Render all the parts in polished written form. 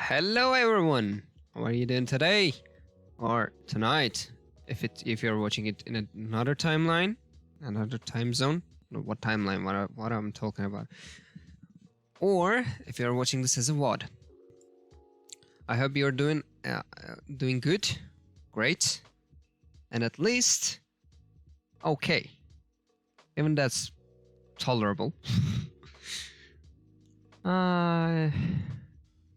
Hello everyone. How are you doing today? Or tonight? If you're watching it in another timeline, another time zone. What timeline? What I'm talking about. Or if you're watching this as a VOD. I hope you're doing good, great, and at least okay. Even that's tolerable.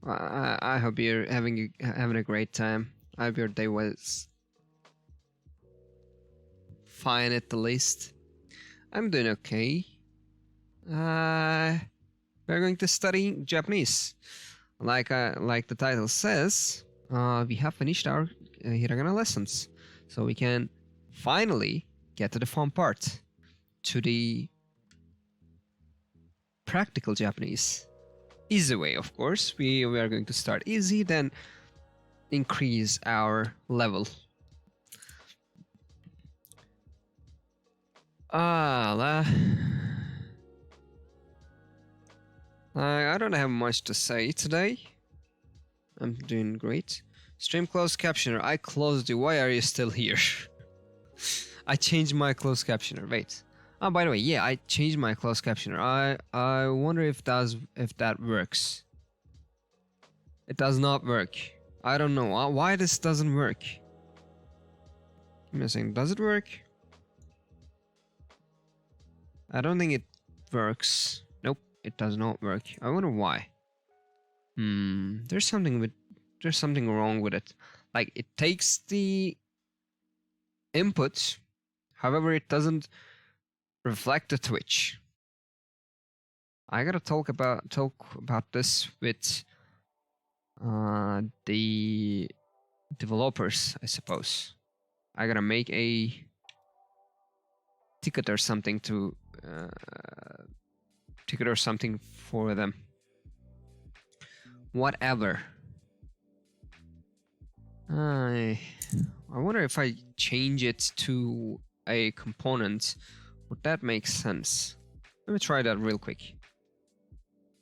I hope you're having a great time. I hope your day was fine at the least. I'm doing okay. We're going to study Japanese. Like the title says, we have finished our Hiragana lessons, so we can finally get to the fun part, to the practical Japanese. Easy way, of course. We are going to start easy, then increase our level. I don't have much to say today. I'm doing great. Stream closed captioner. I closed you. Why are you still here? I changed my closed captioner. Wait. Oh, by the way, yeah, I changed my closed captioner. I wonder if that works. It does not work. I don't know why this doesn't work. Give me a second. Does it work? I don't think it works. Nope, it does not work. I wonder why. There's something wrong with it. Like, it takes the input, however, it doesn't reflect the Twitch. I gotta talk about this with the developers, I suppose. I gotta make a ticket or something for them. Whatever. I wonder if I change it to a component, would that make sense? Let me try that real quick.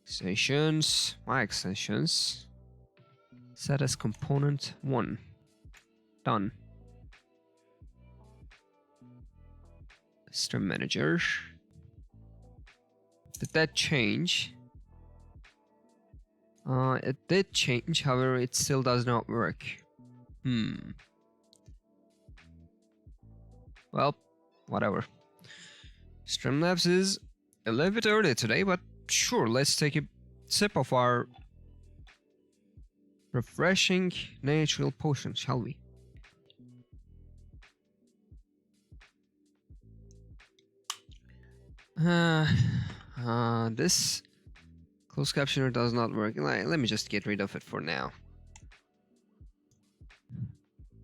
Extensions, my extensions. Set as component 1. Done. Stream manager. Did that change? It did change, however, it still does not work. Well, whatever. Streamlabs is a little bit early today, but sure, let's take a sip of our refreshing natural potion, shall we? This closed captioner does not work. Let me just get rid of it for now.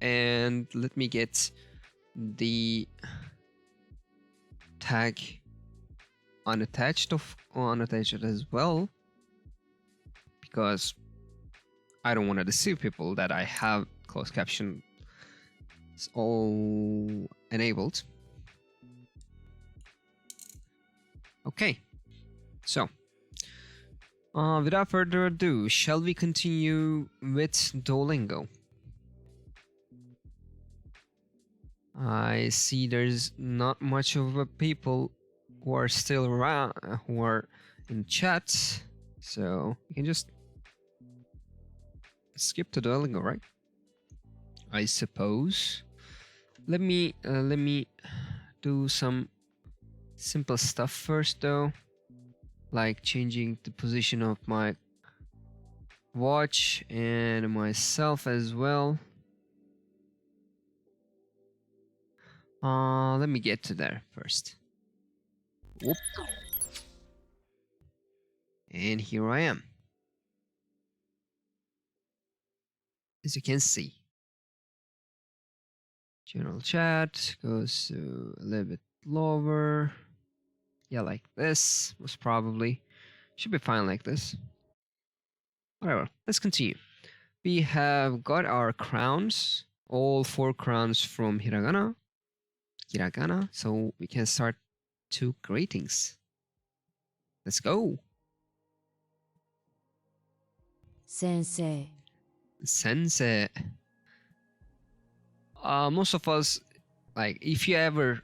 And let me get the tag unattached as well, because I don't want to deceive people that I have closed caption all enabled. Okay, so without further ado, shall we continue with Duolingo? I see there's not much of a people who are still around, who are in chat, so we can just skip to Duolingo, right? I suppose. Let me do some simple stuff first, though, like changing the position of my watch and myself as well. Let me get to there first. Whoop. And here I am. As you can see. General chat goes a little bit lower. Yeah, like this. Most probably. Should be fine like this. Whatever. Let's continue. We have got our crowns. All 4 crowns from Hiragana. So we can start 2 greetings. Let's go. 先生、Sensei. Most of us, like, if you ever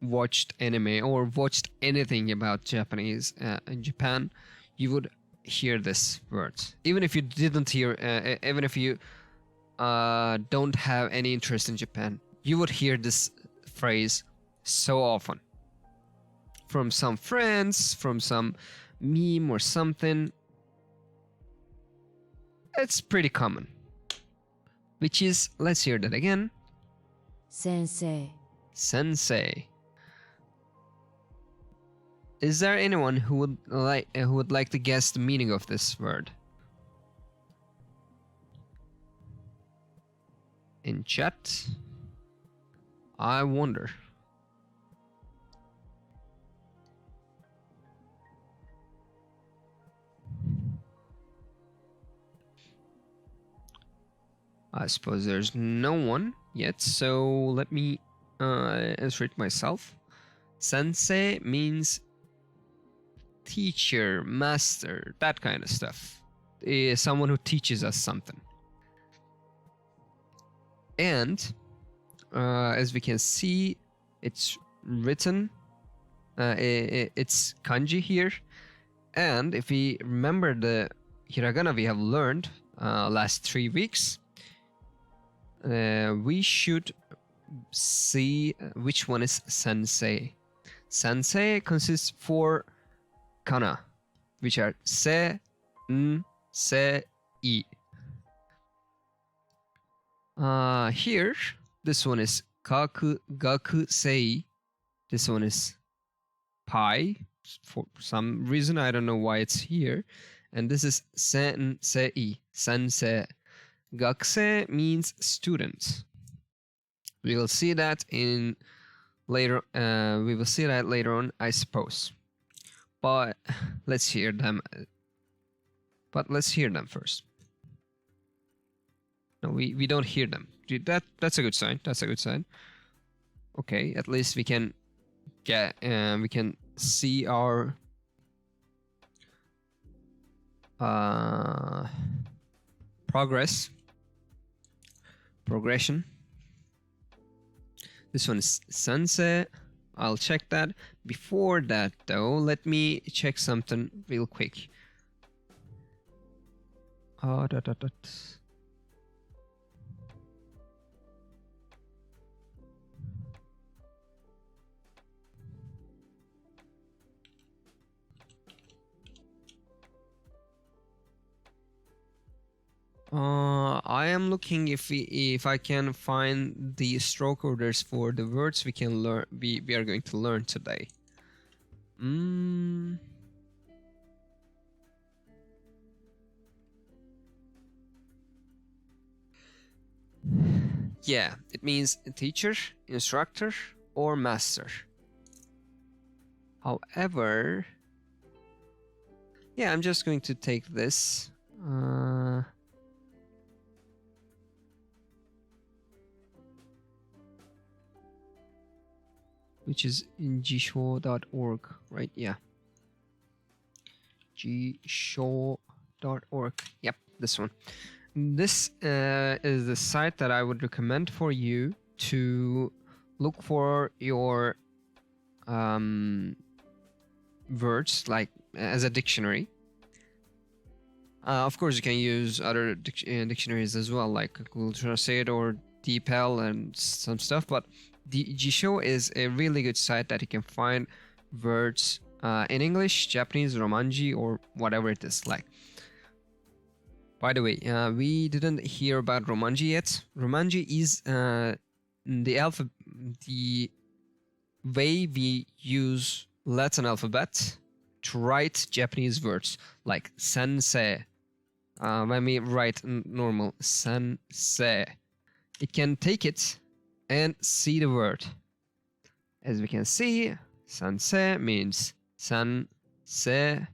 watched anime or watched anything about Japanese in Japan, you would hear this word. Even if you didn't hear, even if you don't have any interest in Japan, you would hear this phrase so often. From some friends, from some meme or something. It's pretty common. Which is, let's hear that again. Sensei. Sensei. Is there anyone who would like to guess the meaning of this word? In chat? I wonder. I suppose there's no one yet, so let me answer it myself. Sensei means teacher, master, that kind of stuff. Someone who teaches us something. And as we can see, it's written, it's kanji here. And if we remember the hiragana we have learned last 3 weeks, we should see which one is sensei. Sensei consists 4 kana, which are se, n, se, i. Here, this one is kaku, gaku, sei. This one is pi. For some reason, I don't know why it's here. And this is sen, sei, sensei. Gakusei means student. We will see that later. We will see that later on, I suppose. But let's hear them. First. No, we don't hear them. That's a good sign. That's a good sign. Okay, at least we can see our progression. This one is sensei. I'll check that. Before that though, let me check something real quick. I am looking if I can find the stroke orders for the words we can learn. We are going to learn today. Yeah, it means teacher, instructor, or master. However, yeah, I'm just going to take this. Which is in gshow.org, right? Yeah. gshow.org. Yep, this one. This is the site that I would recommend for you to look for your words, like as a dictionary. Of course, you can use other dictionaries as well, like Google Translate or DeepL and some stuff, but the Jisho is a really good site that you can find words in English, Japanese, Romanji, or whatever it is like. By the way, we didn't hear about Romanji yet. Romanji is the way we use Latin alphabet to write Japanese words, like sensei. When we write normal sensei, it can take it and see the word. As we can see, sensei means sensei,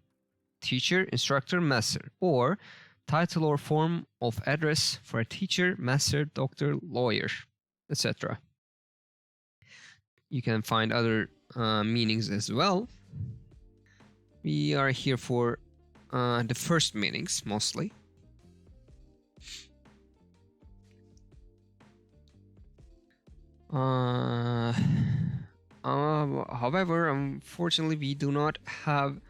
teacher, instructor, master, or title or form of address for a teacher, master, doctor, lawyer, etc. You can find other meanings as well. We are here for the first meanings mostly. However, unfortunately, we do not have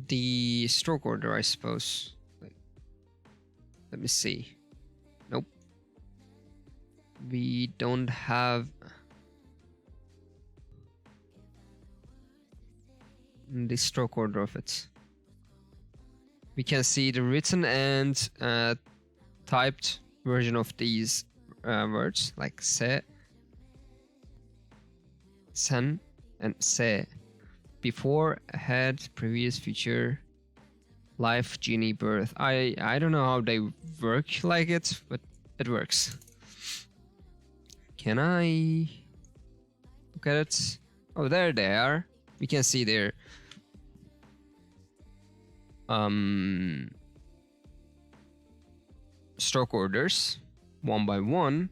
the stroke order, I suppose. Let me see. Nope. We don't have the stroke order of it. We can see the written and typed version of these words like se, sen, and se. Before, ahead, previous, future, life, genie, birth. I don't know how they work like it, but it works. Can I look at it? Oh, there they are. We can see their stroke orders one by one.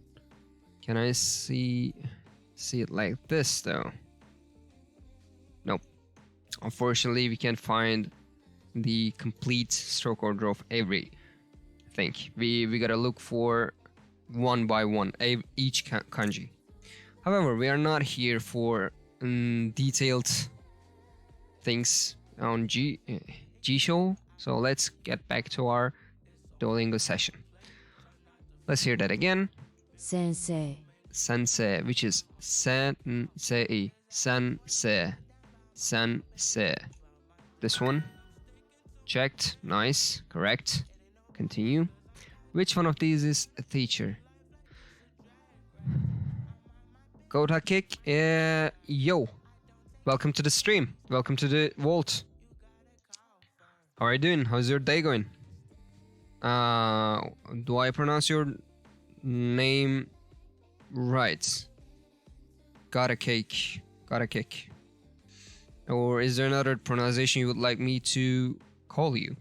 Can I see it like this though? Nope. Unfortunately, we can't find the complete stroke order of everything. We gotta look for one by one each kanji. However, we are not here for detailed things on Jisho, so let's get back to our Duolingo session. Let's hear that again. Sensei. Sensei, which is sensei, sensei, sensei. This one. Checked. Nice. Correct. Continue. Which one of these is a teacher? Kota Kick. Yo. Welcome to the stream. Welcome to the vault. How are you doing? How's your day going? Do I pronounce your name right? Got a cake. Got a cake. Or is there another pronunciation you would like me to call you?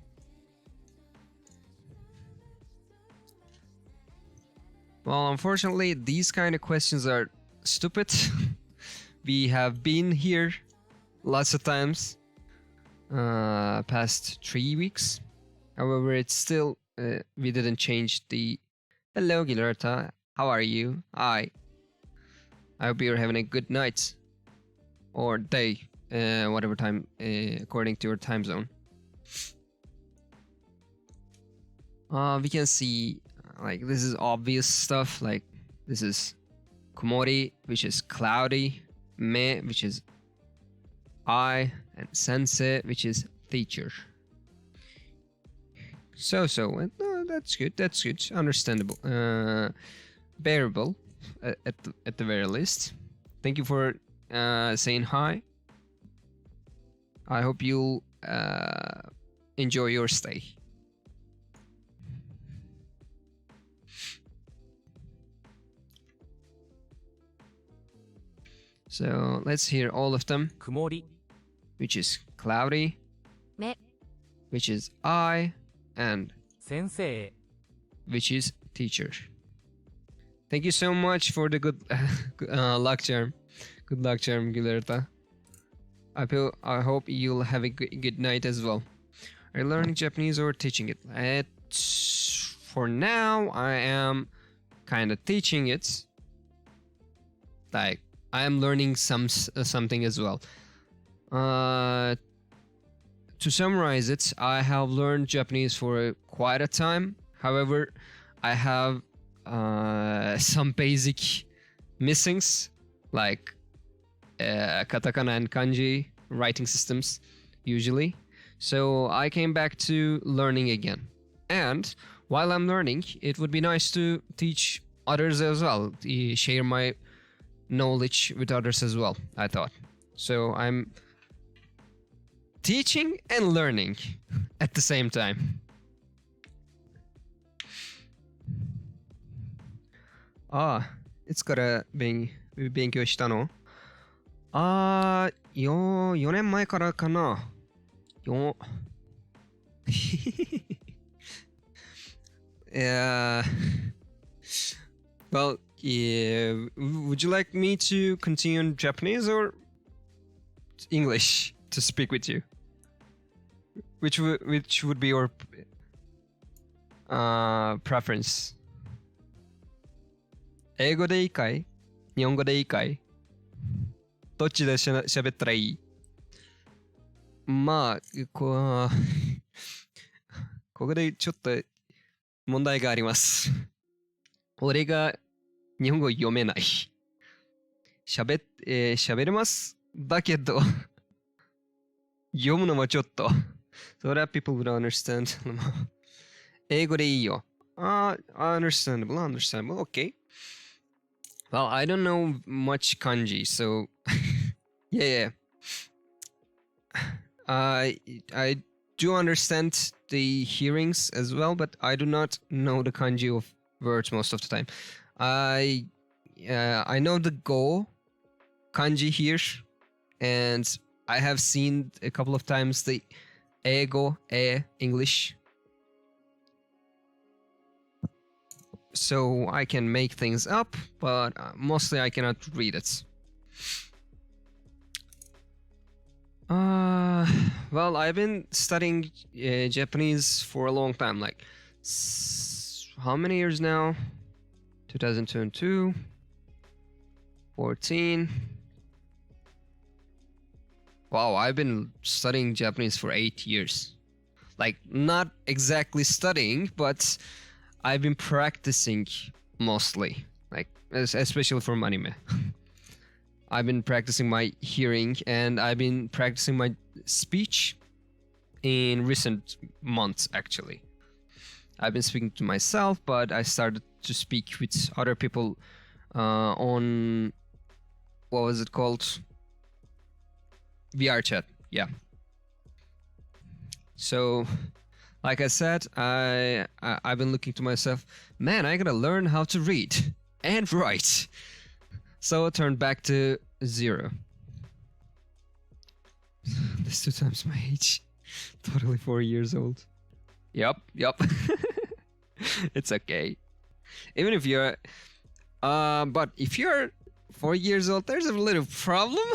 Well, unfortunately, these kind of questions are stupid. We have been here lots of times past 3 weeks. However, it's still we didn't change the hello Gilerta, how are you? I hope you're having a good night or day, whatever time according to your time zone. We can see like this is obvious stuff, like this is komori, which is cloudy, me, which is I, and sensei, which is teacher. So that's good, understandable, bearable at the very least. Thank you for saying hi. I hope you'll enjoy your stay. So let's hear all of them. Kumori, Which is cloudy, Me. which is I, and sensei, which is teacher. Thank you so much for the good luck charm. Good luck charm, Gilerta. I hope you'll have a good night as well. Are you learning Japanese or teaching it? For now, I am kind of teaching it. Like, I am learning something as well. To summarize it, I have learned Japanese for quite a time. However, I have some basic missings, like katakana and kanji writing systems, usually. So I came back to learning again. And while I'm learning, it would be nice to teach others as well, share my knowledge with others as well, I thought. So I'm teaching and learning at the same time. It's gotta be 勉強したの4年前からかな。Yeah. Well, yeah. Would you like me to continue in Japanese or English to speak with you? Which would be your preference? 英語でいいかい？日本語でいいかい？どっちで喋ったらいい？まあ、ここでちょっと問題があります。俺が日本語読めない。喋れます。だけど、読むのもちょっと。So that people would understand. 英語でいいよ。Understandable, understandable. Okay. Well, I don't know much kanji, so yeah. I do understand the hearings as well, but I do not know the kanji of words most of the time. I know the go kanji here, and I have seen a couple of times the ego English. So I can make things up, but mostly I cannot read it. Well, I've been studying Japanese for a long time, like how many years now? 2022, 14. Wow, I've been studying Japanese for 8 years. Like, not exactly studying, but I've been practicing mostly, like especially from anime. I've been practicing my hearing and I've been practicing my speech in recent months, actually. I've been speaking to myself, but I started to speak with other people on, what was it called? VR chat, yeah. So, like I said, I've been looking to myself, man, I gotta learn how to read and write. So I turned back to 0. That's 2 times my age. Totally 4 years old. Yup. It's okay. Even if you're, but if you're 4 years old, there's a little problem.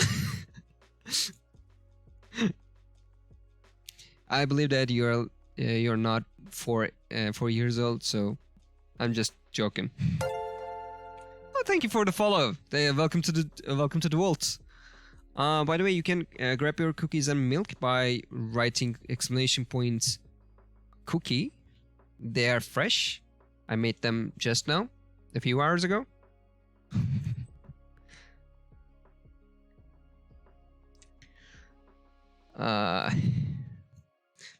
I believe that you're not 4 years old, so I'm just joking. Oh, thank you for the follow. Welcome to the Waltz. By the way, you can grab your cookies and milk by writing exclamation points cookie. They are fresh. I made them just now, a few hours ago.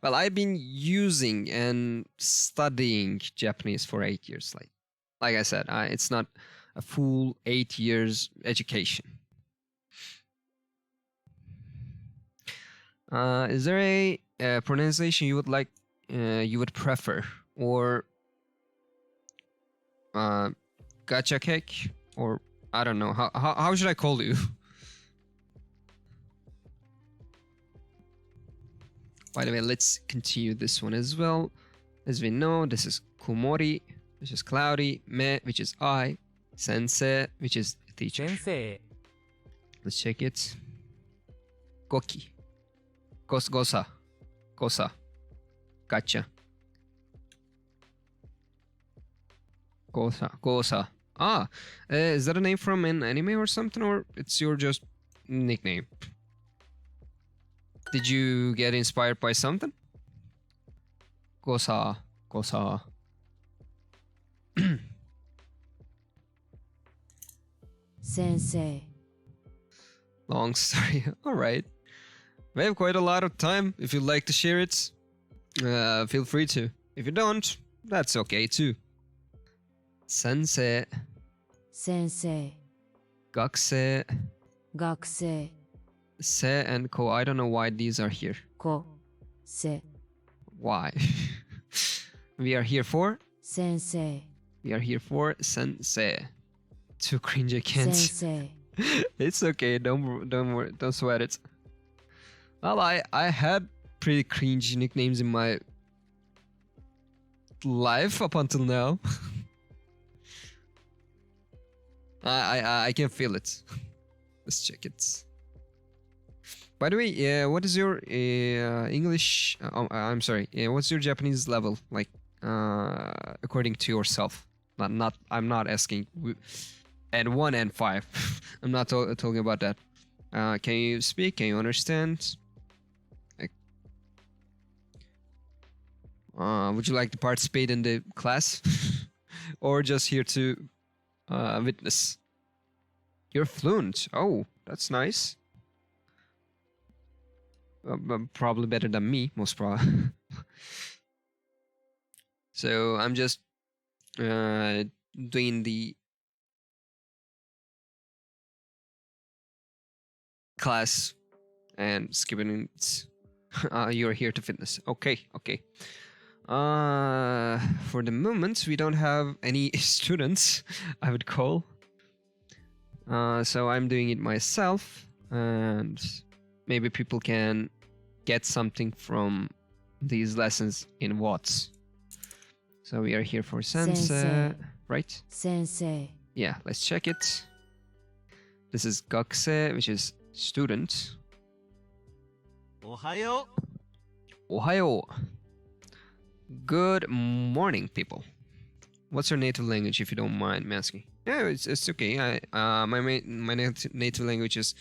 Well, I've been using and studying Japanese for 8 years. Like I said, it's not a full 8 years education. Is there a pronunciation you would like, you would prefer, or gacha cake, or I don't know, how should I call you? By the way, let's continue this one as well. As we know, this is kumori, which is cloudy, me, which is I, sensei, which is teacher. Sensei. Let's check it. Goki. Gosa. Gotcha. Gosa. Is that a name from an anime or something, or it's your just nickname? Did you get inspired by something? Gosa. Sensei. Long story. All right. We have quite a lot of time. If you'd like to share it, feel free to. If you don't, that's okay too. Sensei. Gakusei. Se and ko. I don't know why these are here. Why? We are here for? Sensei. We are here for sensei. Too cringe, I can't. Sensei. It's okay. Don't worry. Don't sweat it. Well, I had pretty cringe nicknames in my life up until now. I can feel it. Let's check it. By the way, what is your English? I'm sorry. What's your Japanese level like, according to yourself? I'm not asking and 1 and 5. I'm not talking about that. Can you speak? Can you understand? Like, would you like to participate in the class? Or just here to witness? You're fluent. Oh, that's nice. Probably better than me, most probably. So I'm just doing the class and skipping it. You're here to fitness. Okay. For the moment, we don't have any students, I would call. So I'm doing it myself, and maybe people can get something from these lessons in Watts. So we are here for sensei, right? Sensei. Yeah, let's check it. This is gakusei, which is student. Ohayo. Ohayo. Good morning, people. What's your native language, if you don't mind me asking? Yeah, it's okay. My native language is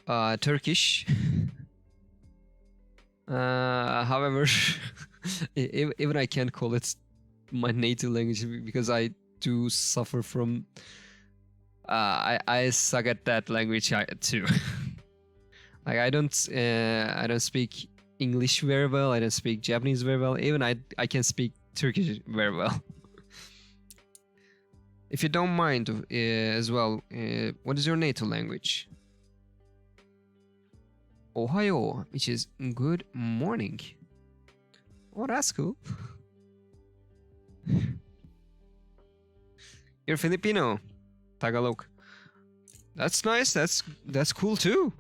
Turkish. However, even I can't call it my native language because I do suffer from. I suck at that language too. Like I don't speak English very well. I don't speak Japanese very well. Even I can speak Turkish very well. If you don't mind as well, what is your native language? Ohayo, which is good morning. Oh, that's cool. You're Filipino. Tagalog. That's nice. That's cool too.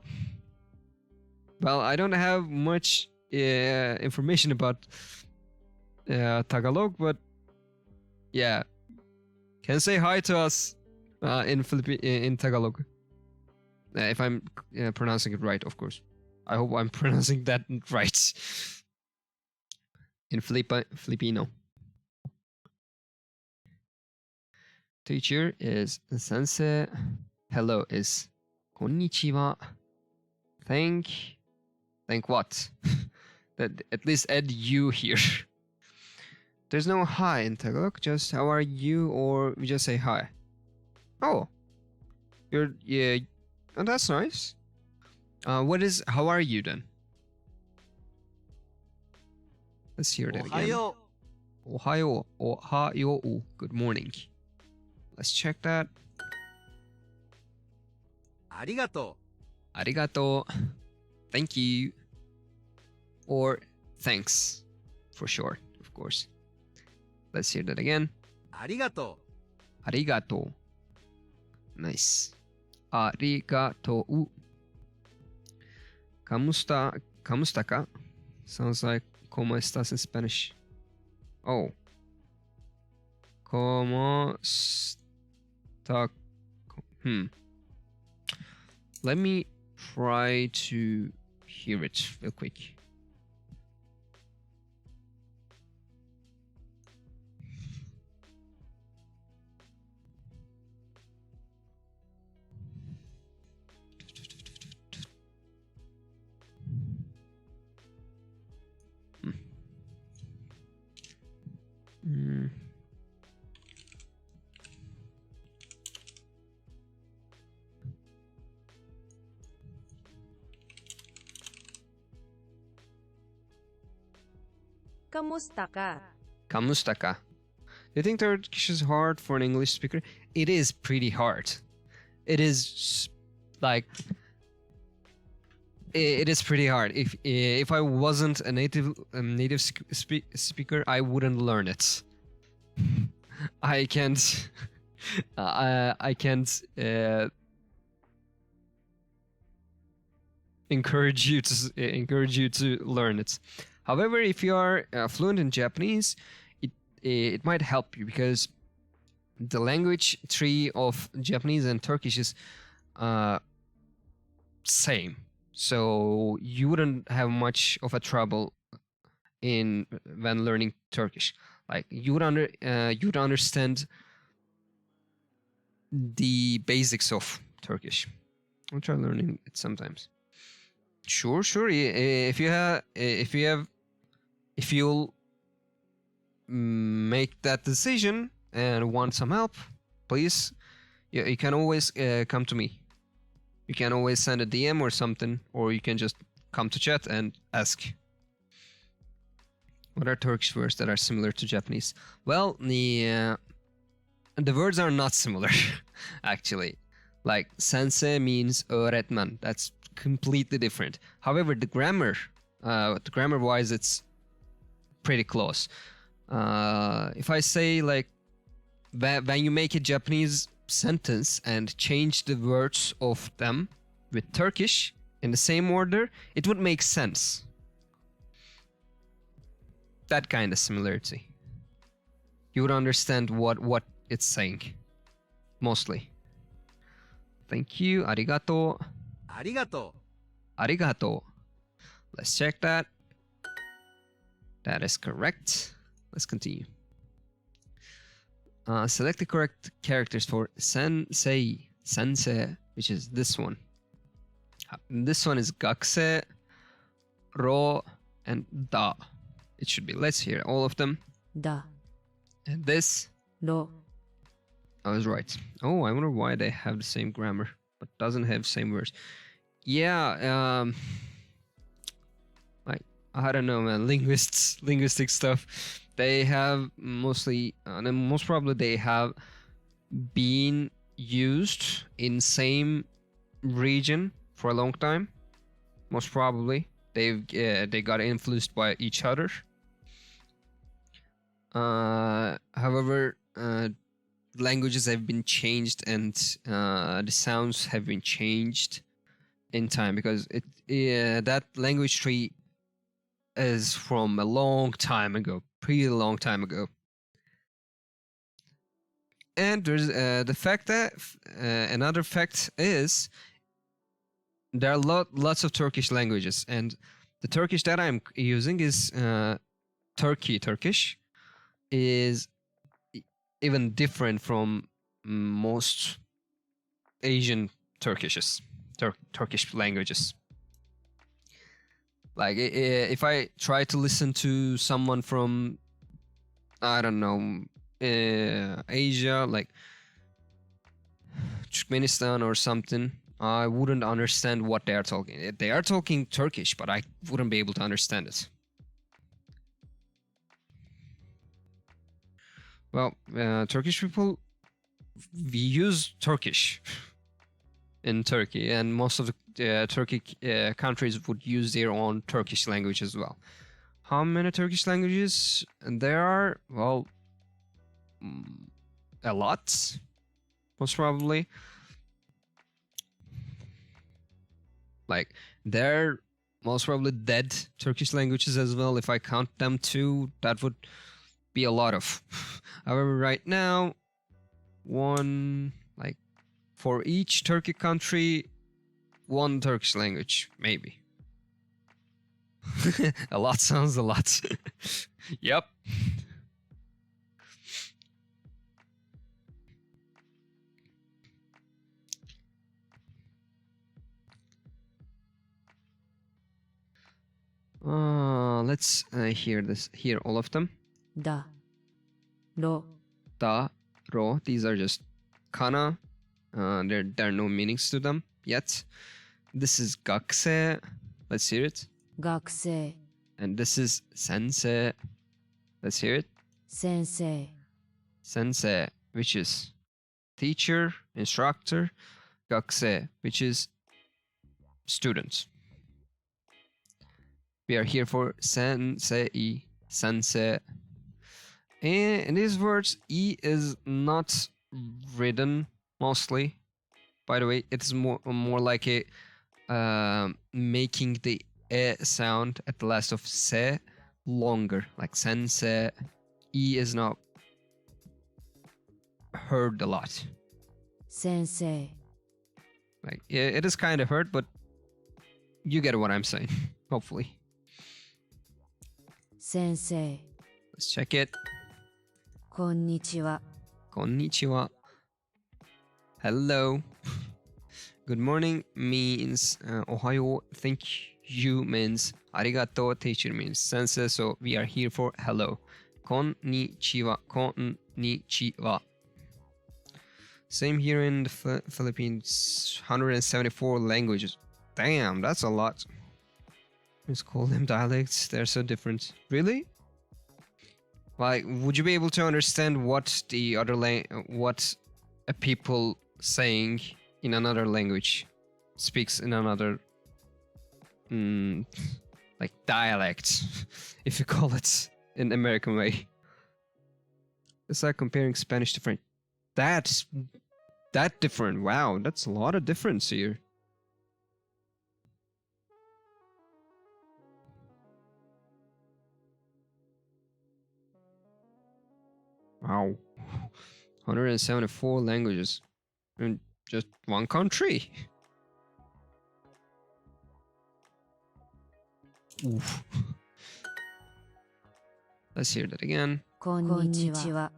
Well, I don't have much information about Tagalog, but yeah, can say hi to us in Tagalog. If I'm pronouncing it right, of course. I hope I'm pronouncing that right. In Filipino. Teacher is sensei. Hello is konnichiwa. Thank what? That at least add you here. There's no hi in Tagalog, just how are you, or we just say hi. Oh, yeah, oh, that's nice. What is how are you then? Let's hear that again. Ohayo. Ohayo. Good morning. Let's check that. Arigato. Arigato. Thank you. Or thanks, for short, of course. Let's hear that again. Arigato. Arigato. Nice. Arigato. Kamusta ka? Sounds like ¿Cómo estás in Spanish? Oh. ¿Cómo está? Let me try to hear it real quick. Kamusta ka? Kamusta ka? Do you think Turkish is hard for an English speaker? It is pretty hard. It is like it is pretty hard. If I wasn't a native speaker, I wouldn't learn it. I can't. I can't encourage you to learn it. However, if you are fluent in Japanese, it might help you because the language tree of Japanese and Turkish is same. So you wouldn't have much of a trouble when learning Turkish. Like you would understand the basics of Turkish. I'll try learning it sometimes. Sure. If you'll make that decision and want some help, please, you can always come to me. You can always send a DM or something, or you can just come to chat and ask. What are Turkish words that are similar to Japanese? Well, the words are not similar, actually. Like sensei means öğretmen. That's completely different. However, the grammar-wise, it's pretty close. If I say like when you make a Japanese sentence and change the words of them with Turkish in the same order, it would make sense. That kind of similarity. You would understand what it's saying, mostly. Thank you. Arigato. ありがと Arigato. Let's check that. That is correct. Let's continue. Select the correct characters for sensei, which is this one. This one is gakse, ro, and da. It should be. Let's hear all of them. だ And this, ろ I was right. Oh, I wonder why they have the same grammar, but doesn't have same words. Yeah, like, I don't know, man. Linguistic stuff. They have mostly, most probably they have been used in same region for a long time. Most probably they got influenced by each other. However, languages have been changed and the sounds have been changed in time because that language tree is from a long time ago, pretty long time ago. And there's the fact that another fact is there are lots of Turkish languages, and the Turkish that I'm using is Turkish, is even different from most Asian Turkish languages. Like if I try to listen to someone from, I don't know, Asia, like Turkmenistan or something, I wouldn't understand what they are talking. They are talking Turkish, but I wouldn't be able to understand it. Well, Turkish people, we use Turkish in Turkey, and most of the Turkey countries would use their own Turkish language as well. How many Turkish languages? And there are, well, a lot, most probably. Like, there are most probably dead Turkish languages as well. If I count them too, that would be a lot of. However, right now, for each Turkey country, one Turkish language, maybe. A lot sounds a lot. Yep. Let's hear all of them. だろ Da, ro, these are just kana. There are no meanings to them yet. This is gakse. Let's hear it. 学生 And this is sensei. Let's hear it. 先生 Sensei, which is teacher, instructor. Gakse, which is student. We are here for sensei, sensei. And in these words, E is not written mostly. By the way, it's more like a making the E sound at the last of se longer, like sensei. E is not heard a lot. 先生 Like it is kind of heard, but you get what I'm saying. Hopefully. 先生 Let's check it. こんにちは Konnichiwa. Hello. Good morning means ohayo. Thank you means arigato. Teacher means sensei. So we are here for hello. Konnichiwa. Konnichiwa. Same here in the Philippines. 174 languages. Damn, that's a lot. Let's call them dialects. They're so different. Really? Like, would you be able to understand what the other what a people saying in another language speaks in another like dialect, if you call it in American way? It's like comparing Spanish to French. That's that different. Wow, that's a lot of difference here. Wow. 174 languages in just one country. Oof. Let's hear that again. こんにちは。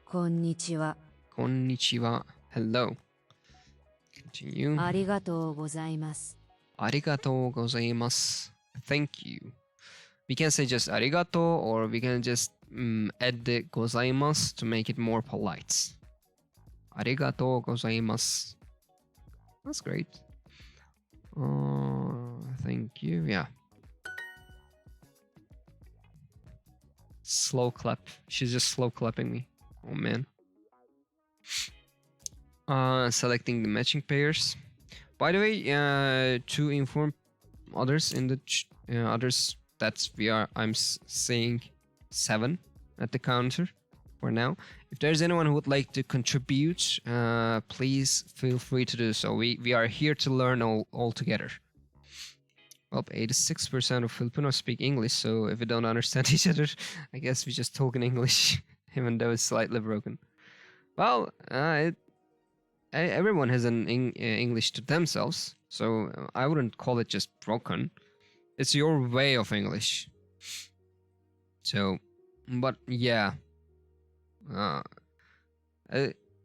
こんにちは。 Konnichiwa. Hello. Continue. ありがとうございます。 Arigatou gozaimasu. Thank you. We can say just arigato, or we can just add the gozaimasu to make it more polite. Arigatou gozaimasu. That's great. Thank you. Yeah. Slow clap. She's just slow clapping me. Oh man. Selecting the matching pairs. By the way, to inform others in the others that I'm saying 7 at the counter for now. If there's anyone who would like to contribute, please feel free to do so. We are here to learn all together. Well, 86% of Filipinos speak English, so if we don't understand each other, I guess we just talk in English, even though it's slightly broken. Well, everyone has an English to themselves, so I wouldn't call it just broken. It's your way of English. So, but yeah,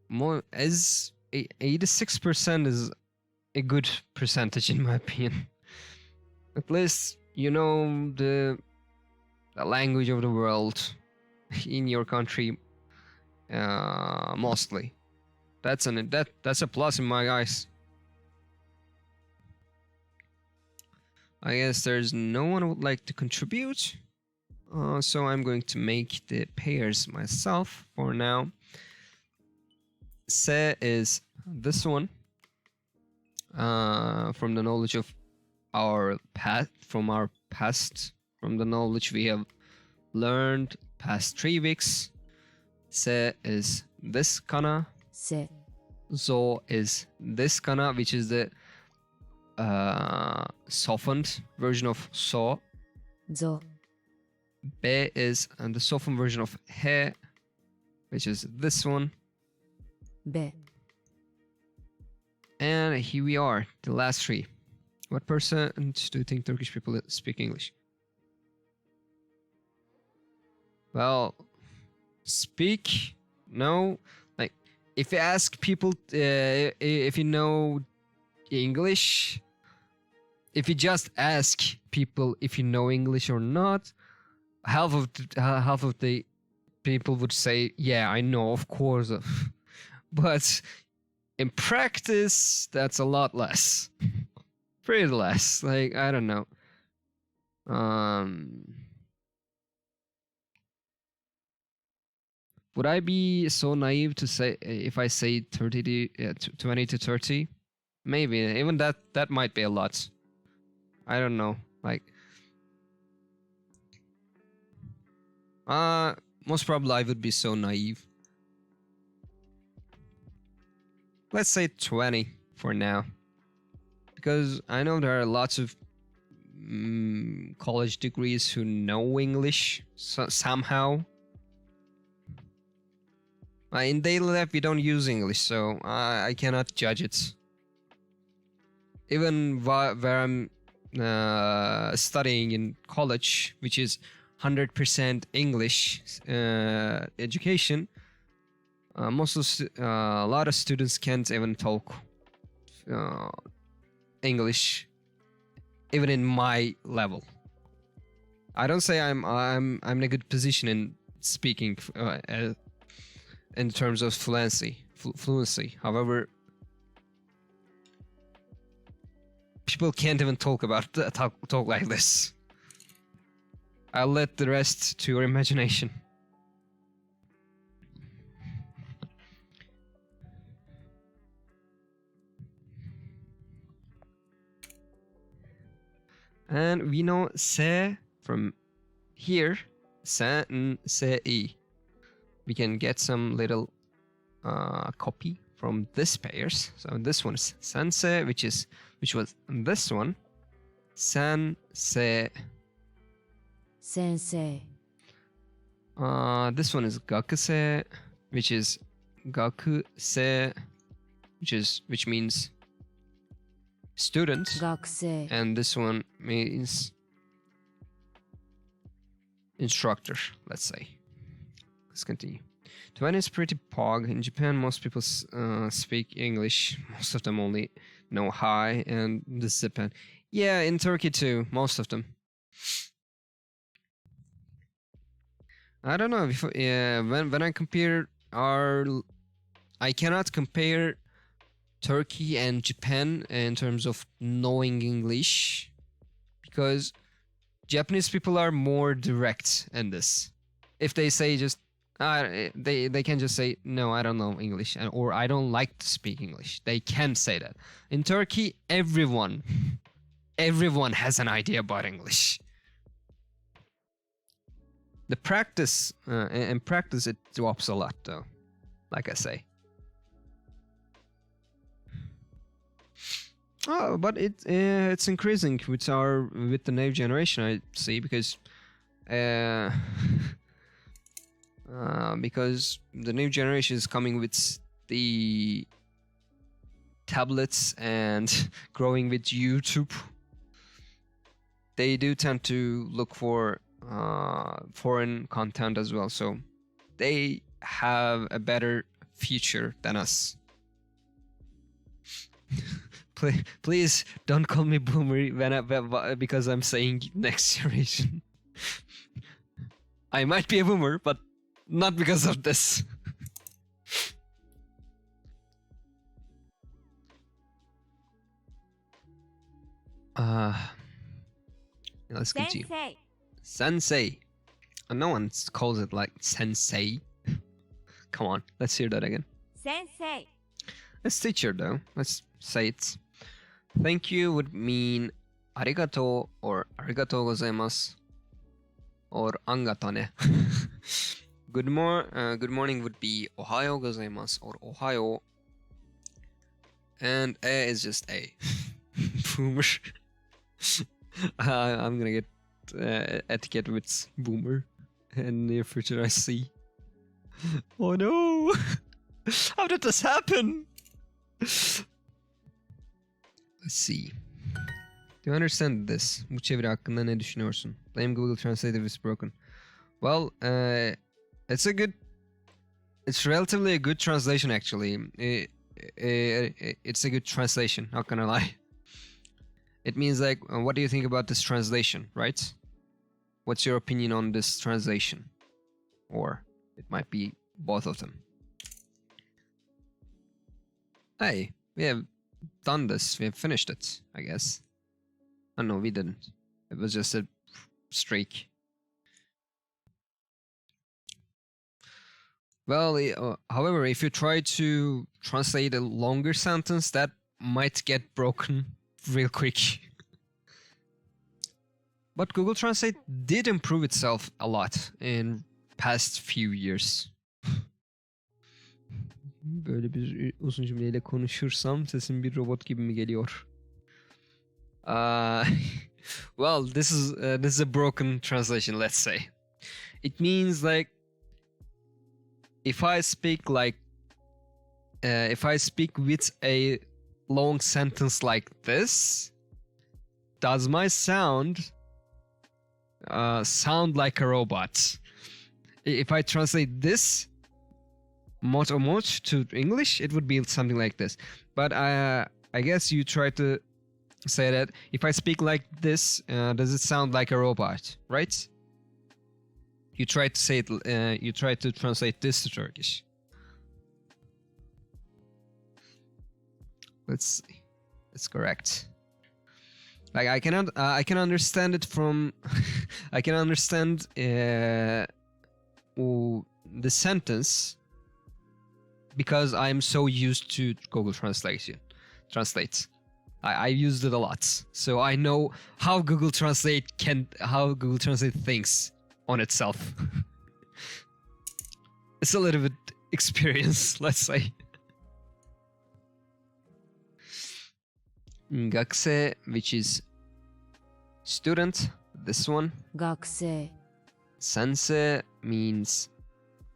more as 86% is a good percentage in my opinion. At least you know the language of the world in your country, mostly. That's a plus in my eyes. I guess there's no one who would like to contribute, so I'm going to make the pairs myself for now. Se is this one, from the knowledge of our past, from the knowledge we have learned past 3 weeks. Se is this kana. せ、 Zo is this kana, which is the softened version of so. ぞ、 Be is the softened version of he, which is this one. べ、 And here we are, the last 3. What percent do you think Turkish people speak English? Well, speak? No. Like, if you ask people if you know English, if you just ask people if you know English or not, half of the people would say, yeah, I know, of course. But in practice, that's a lot less. Pretty less. Like, I don't know. Would I be so naive to say if I say 20 to 30? Maybe. Even that might be a lot. I don't know. Like, most probably I would be so naive. Let's say 20 for now. Because I know there are lots of college degrees who know English somehow. In daily life, we don't use English, so I cannot judge it. Even where I'm studying in college, which is 100% English education, A lot of students can't even talk English, even in my level. I don't say I'm in a good position in speaking in terms of fluency. However, people can't even talk like this. I'll let the rest to your imagination. And we know se from here, sen, se, e. We can get some little copy from this pairs. So this one is sanse, which was this one, sanse. Sensei. This one is gakuse, which is gakuse, which means student. Gakusei. And this one means instructor, let's say. Let's continue. Japan is pretty pog. In Japan, most people speak English. Most of them only know hi, and this is Japan. Yeah, in Turkey too, most of them. I don't know if when I compare I cannot compare Turkey and Japan in terms of knowing English, because Japanese people are more direct in this. If they say just they can just say no, I don't know English, or I don't like to speak English. They can say that. In Turkey, everyone has an idea about English. The practice in practice it drops a lot though, like I say. Oh, but it's increasing with the new generation, I see, because the new generation is coming with the tablets and growing with YouTube. They do tend to look for foreign content as well, so they have a better future than us. Please don't call me boomer because I'm saying next generation. I might be a boomer, but not because of this. Let's continue. Sensei. No one calls it like sensei. Come on, let's hear that again. Sensei. It's teacher though. Let's say it. Thank you would mean arigato or arigatou gozaimasu or angatane. Good morning would be ohayou gozaimasu or ohayo. And a is just a. Boomer. I'm gonna get etiquette with boomer in the near future, I see. Oh no! How did this happen? Let's see. Do you understand this? Bu çeviri hakkında ne düşünüyorsun? Blame Google Translate if it's broken. Well, it's relatively a good translation actually. It's a good translation, not gonna lie. It means like, what do you think about this translation, right? What's your opinion on this translation? Or it might be both of them. Hey, we have done this. We have finished it, I guess. Oh no, we didn't. It was just a streak. Well, however, if you try to translate a longer sentence, that might get broken real quick. But Google Translate did improve itself a lot in past few years. Böyle bir uzun cümleyle konuşursam sesim bir robot gibi mi geliyor? Well, this is a broken translation, let's say. It means like if I speak with a long sentence like this, does my sound like a robot? If I translate this, much to English, it would be something like this. But I guess you try to say that if I speak like this, does it sound like a robot, right? You try to say it. You try to translate this to Turkish. Let's see. It's correct. Like I can understand it from. I can understand the sentence because I'm so used to Google Translate. I used it a lot, so I know how Google Translate thinks on itself. It's a little bit experience, let's say. 学生, which is student, this one. 学生 Sensei means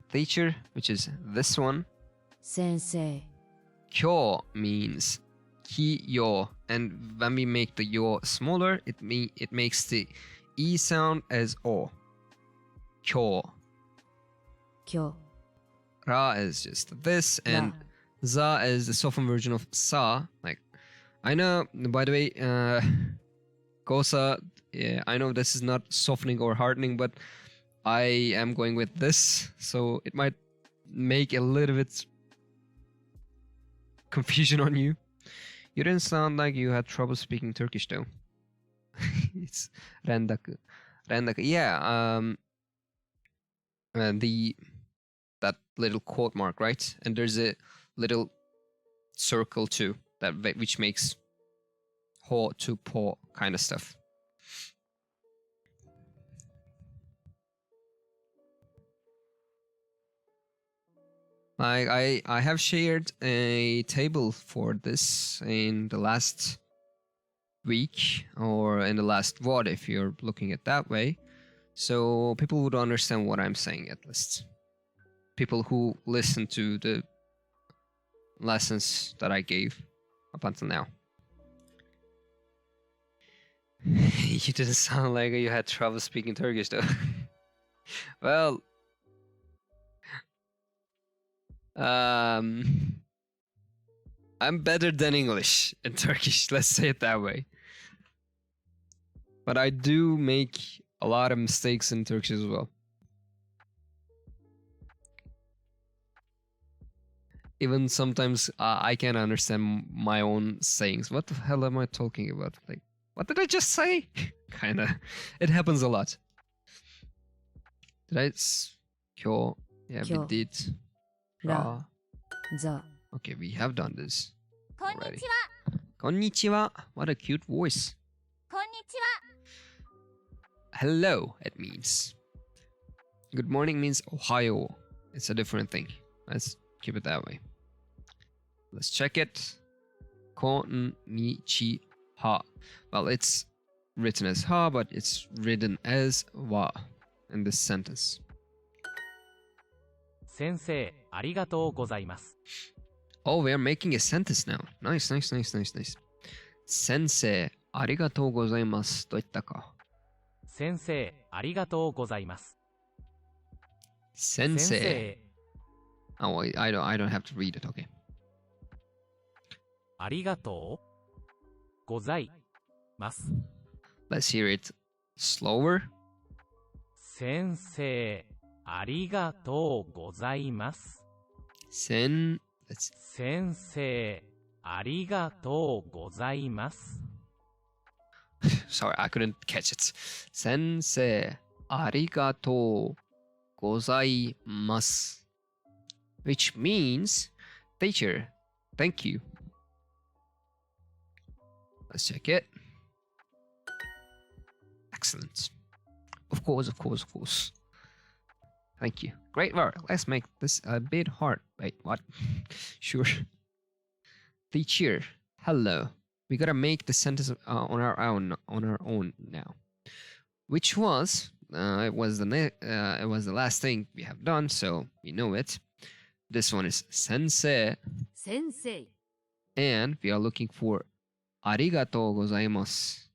teacher, which is this one. 先生 Kyo means ki-yo, and when we make the yo smaller, it makes the e sound as o. Kyo. 今日 Ra is just this, and za is the softened version of sa. Like, I know, by the way, kosa, yeah, I know this is not softening or hardening, but I am going with this, so it might make a little bit confusion on you. You didn't sound like you had trouble speaking Turkish though. It's rendaku. Yeah, that little quote mark, right? And there's a little circle too, which makes ho to po kind of stuff. I have shared a table for this in the last week, or in the last VOD if you're looking at that way, so people would understand what I'm saying at least. People who listen to the lessons that I gave up until now. You didn't sound like you had trouble speaking Turkish though. Well, I'm better than English in Turkish, let's say it that way. But I do make a lot of mistakes in Turkish as well. Even sometimes I can't understand my own sayings. What the hell am I talking about? Like, what did I just say? Kinda. It happens a lot. Did I? Kyo. Yeah, we Kyo. did. Ra. ざ Okay, we have done this こんに already. ちは。 Konnichiwa. What a cute voice. こんにちは。 Hello, it means. Good morning means Ohayo. It's a different thing. Let's keep it that way. Let's check it. Konnichiwa. Well, it's written as ha, but it's written as wa in this sentence. 先生、ありがとうございます。 Oh, we are making a sentence now. Nice. Sensei, arigatou gozaimasu. と言ったか。先生、ありがとうございます。 Sensei. Oh, wait, I don't have to read it. Okay. ありがとうございます。 Let's hear it slower. 先生、ありがとうございます。 Let's 先生、ありがとうございます。 sorry, I couldn't catch it. Sensei, arigatou gozaimasu. Which means, teacher, thank you. Let's check it. Excellent. Of course. Thank you. Great work. Let's make this a bit hard. Wait, what? Sure. Teacher, hello. We gotta make the sentence on our own now. Which was it was the last thing we have done, so we know it. This one is sensei, 先生 and we are looking for arigatou gozaimasu.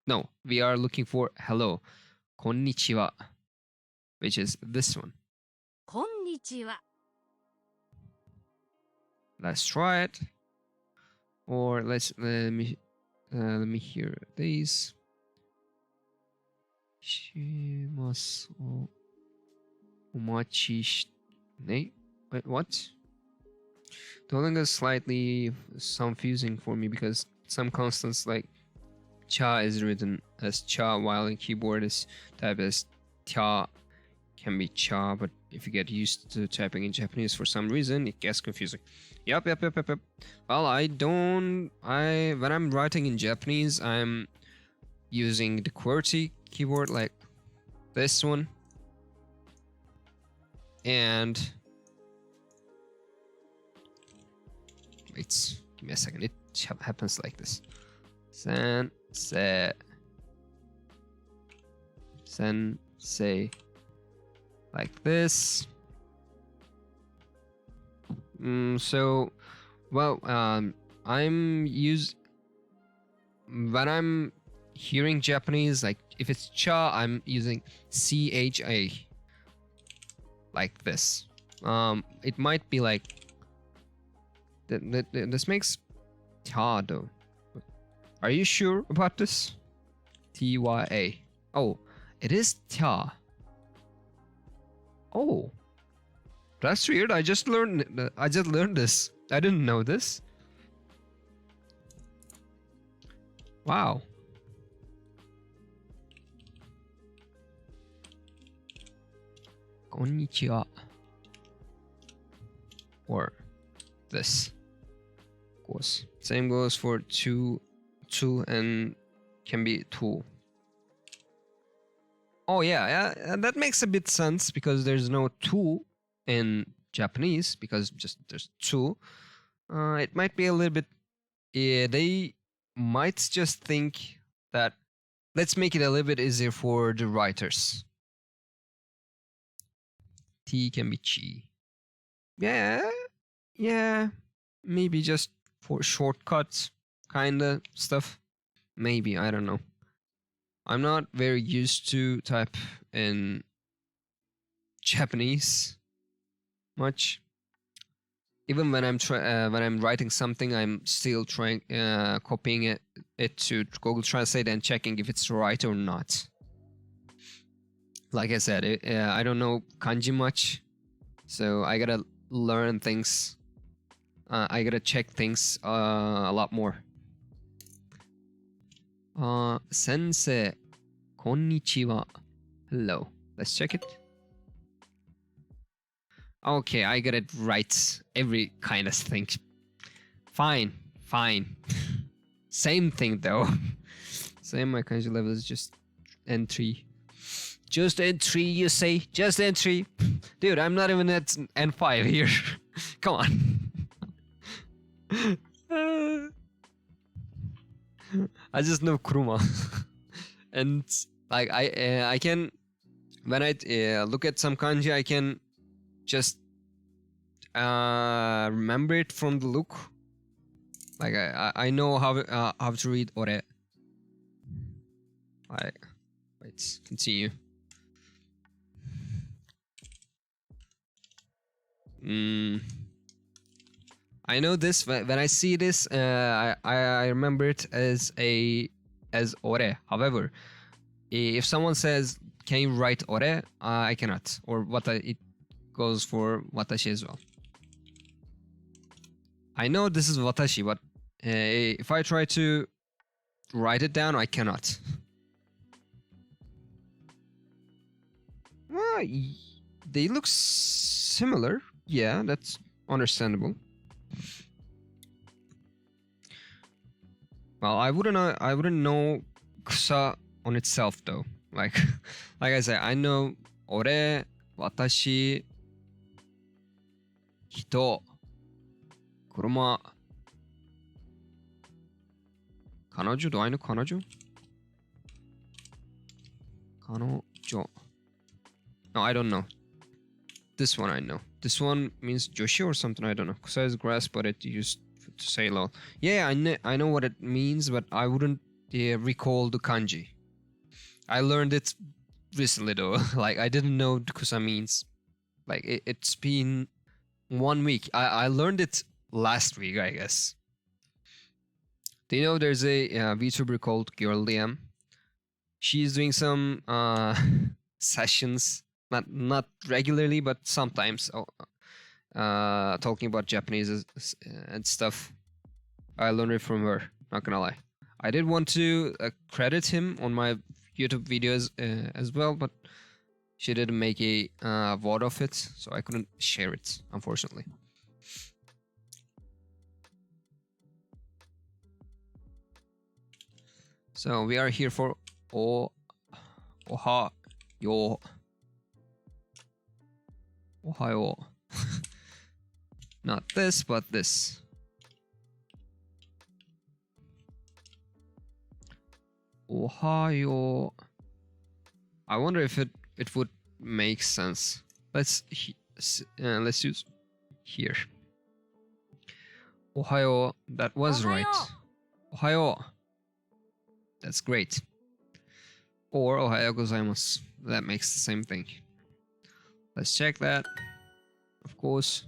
No, we are looking for hello, konnichiwa, which is this one. こんにちは。 Let's try it. Or let me hear these. しますお待ちしね Wait, what? Duolingo is slightly confusing for me because some constants like cha is written as cha while in keyboard is typed as tia can be cha, but if you get used to typing in Japanese for some reason it gets confusing. Yep. Well, when I'm writing in Japanese I'm using the QWERTY keyboard like this one, and wait, give me a second, it happens like this. Sensei like this. So well, when I'm hearing Japanese, like if it's cha, I'm using CHA like this. It might be like this makes ta though. Are you sure about this? TYA. Oh, it is ta. Oh, that's weird. I just learned this. I didn't know this. Wow. Konnichiwa. Or this. Of course. Same goes for two and can be two. Oh yeah, that makes a bit sense because there's no two in Japanese because just there's two. It might be a little bit. They might just think that let's make it a little bit easier for the writers. T can be chi. Yeah. Maybe just for shortcuts kind of stuff. Maybe, I don't know. I'm not very used to type in Japanese much. Even when I'm writing something, I'm still trying copying it to Google Translate and checking if it's right or not. Like I said, I don't know kanji much, so I gotta learn things. I gotta check things a lot more. Sensei, konnichiwa. Hello. Let's check it. Okay, I got it right. Every kind of thing. Fine. Same thing though. Same, my kanji level is just N3. Just N3, you say? Just N3? Dude, I'm not even at N5 here. Come on. I just know kuruma. And like I can, when I look at some kanji, I can just remember it from the look. Like I know how to read ore. Wait, continue. I know this when I see this. I remember it as ore. However, if someone says, "Can you write ore?" I cannot. Or it goes for watashi as well. I know this is watashi, but if I try to write it down, I cannot. Well, they look similar. Yeah, that's understandable. Well, I wouldn't know kusa on itself though. Like I said, I know ore, watashi, hito, kuruma, kanojo. Do I know kanojo? Kanojo. No, I don't know. This one I know. This one means joshi or something. I don't know. Kusa is grass, but it used to say lol. Yeah, I know what it means, but I wouldn't recall the kanji. I learned it recently though. Like I didn't know kusa means Like it's been 1 week. I learned it last week, I guess. Do you know there's a VTuber called Girl DM? She's doing some sessions, not regularly, but sometimes, talking about Japanese and stuff. I learned it from her, not gonna lie. I did want to credit him on my YouTube videos as well, but she didn't make a VOD of it, so I couldn't share it, unfortunately. So we are here for Ohayo. Not this, but this. Ohayo. I wonder if it would make sense. Let's use here. Ohayo. That was right. Ohayo. That's great. Or ohayo gozaimasu. That makes the same thing. Let's check that. Of course.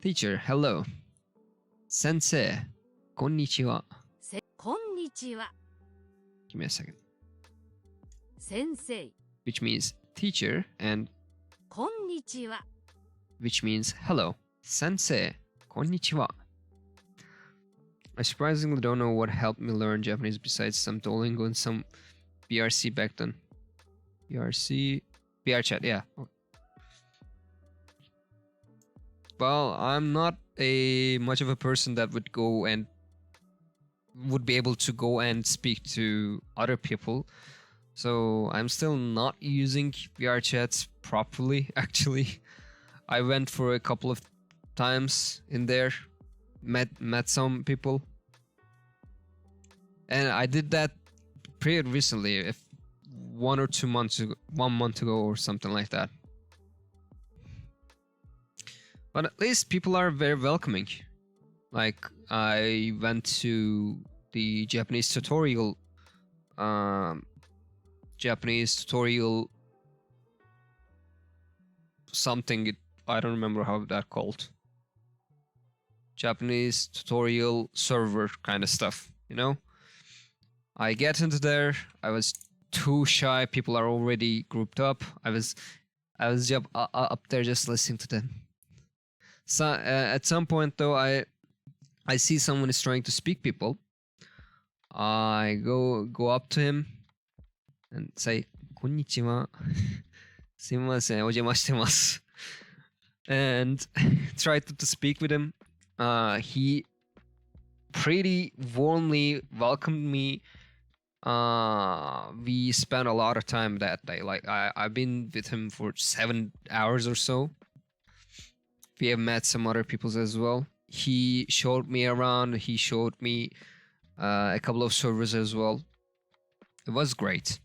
Teacher, hello. Sensei, konnichiwa. こんにちは。 Give me a second. 先生。 Which means teacher, and こんにちは。 which means hello. Sensei, konnichiwa. I surprisingly don't know what helped me learn Japanese besides some Duolingo and some BRC back then. BR chat, yeah. Well, I'm not much of a person that would be able to go and speak to other people. So I'm still not using VR chats properly, actually. I went for a couple of times in there, met some people. And I did that pretty recently, if 1 or 2 months ago, 1 month ago or something like that. But at least people are very welcoming. Like, I went to the Japanese tutorial something, I don't remember how that called. Japanese tutorial server kind of stuff, you know? I get into there, I was too shy, people are already grouped up. I was up there just listening to them. So at some point though, I see someone is trying to speak people. I go up to him and say, "Konnichiwa." すみません、お邪魔してます and try to speak with him. He pretty warmly welcomed me. We spent a lot of time that day. Like I've been with him for 7 hours or so. We have met some other people as well. He showed me around. He showed me a couple of servers as well. It was great.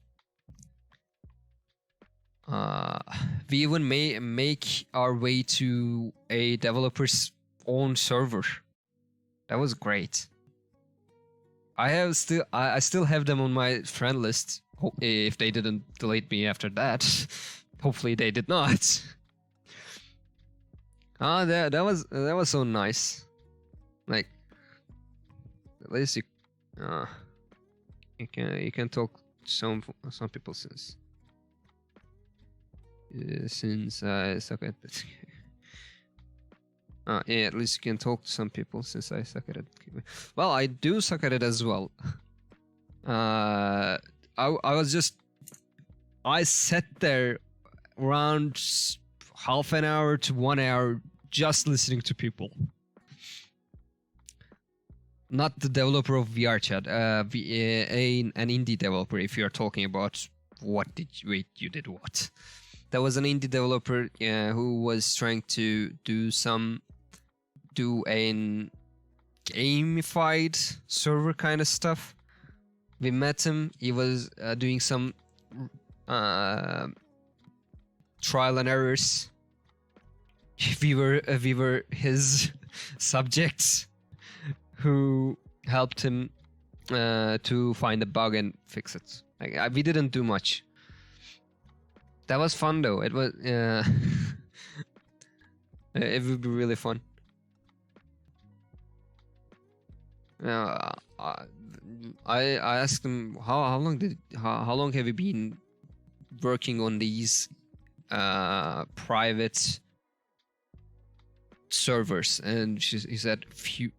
We even make our way to a developer's own server. That was great. I still have them on my friend list. If they didn't delete me after that, hopefully they did not. That was so nice. Like, at least you can talk to some people since I suck at it. Yeah, at least you can talk to some people since I suck at it. Well, I do suck at it as well. I sat there around half an hour to 1 hour just listening to people. Not the developer of VRChat, an indie developer. If you're talking about you did what? There was an indie developer who was trying to do a gamified server kind of stuff. We met him. He was doing some trial and errors. We were his subjects who helped him to find a bug and fix it. Like, we didn't do much. That was fun though. It was It would be really fun. I asked him how long have you been working on these private servers, and he said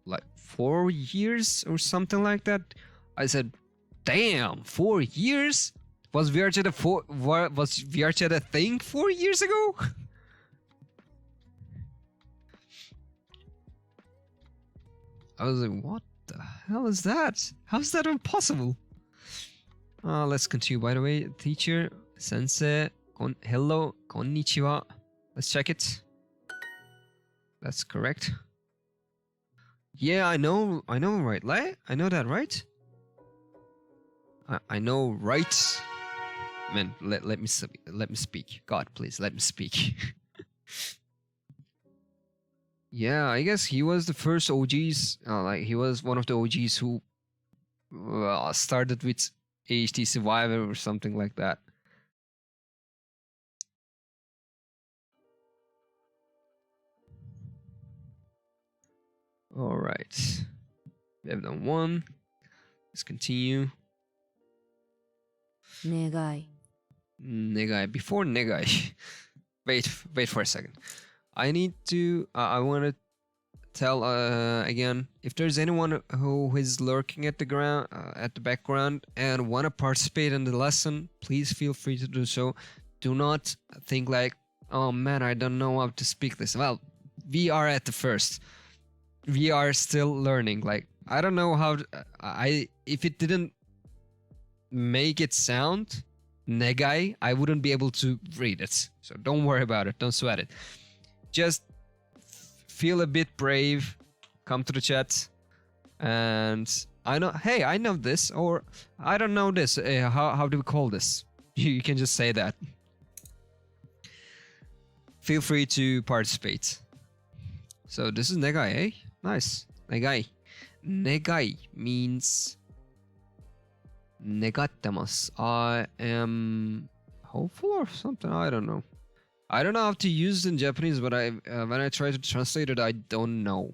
like 4 years or something like that. I said, damn, 4 years? Was VRChat a thing 4 years ago? I was like, what the hell is that? How's that impossible? Let's continue. By the way, teacher, sensei, hello, konnichiwa. Let's check it. That's correct. Yeah, I know, right? I know that, right? I know, right? Man, let me speak. God, please let me speak. Yeah, I guess he was the first OGs. Like he was one of the OGs who started with HT Survivor or something like that. All right, we have done one. Let's continue. Negai. Negai. Before Negai, wait for a second. I need to. I want to tell again, if there's anyone who is lurking at the background and want to participate in the lesson, please feel free to do so. Do not think like, oh man, I don't know how to speak this. Well, we are at the first. We are still learning. Like, I don't know how if it didn't make it sound Negai, I wouldn't be able to read it. So don't worry about it. Don't sweat it. Just feel a bit brave. Come to the chat. And I know this, or I don't know this. How do we call this? You can just say that. Feel free to participate. So this is Negai, eh? Nice. Negai. Negai means negattemasu. I am hopeful or something. I don't know. I don't know how to use it in Japanese, but when I try to translate it, I don't know.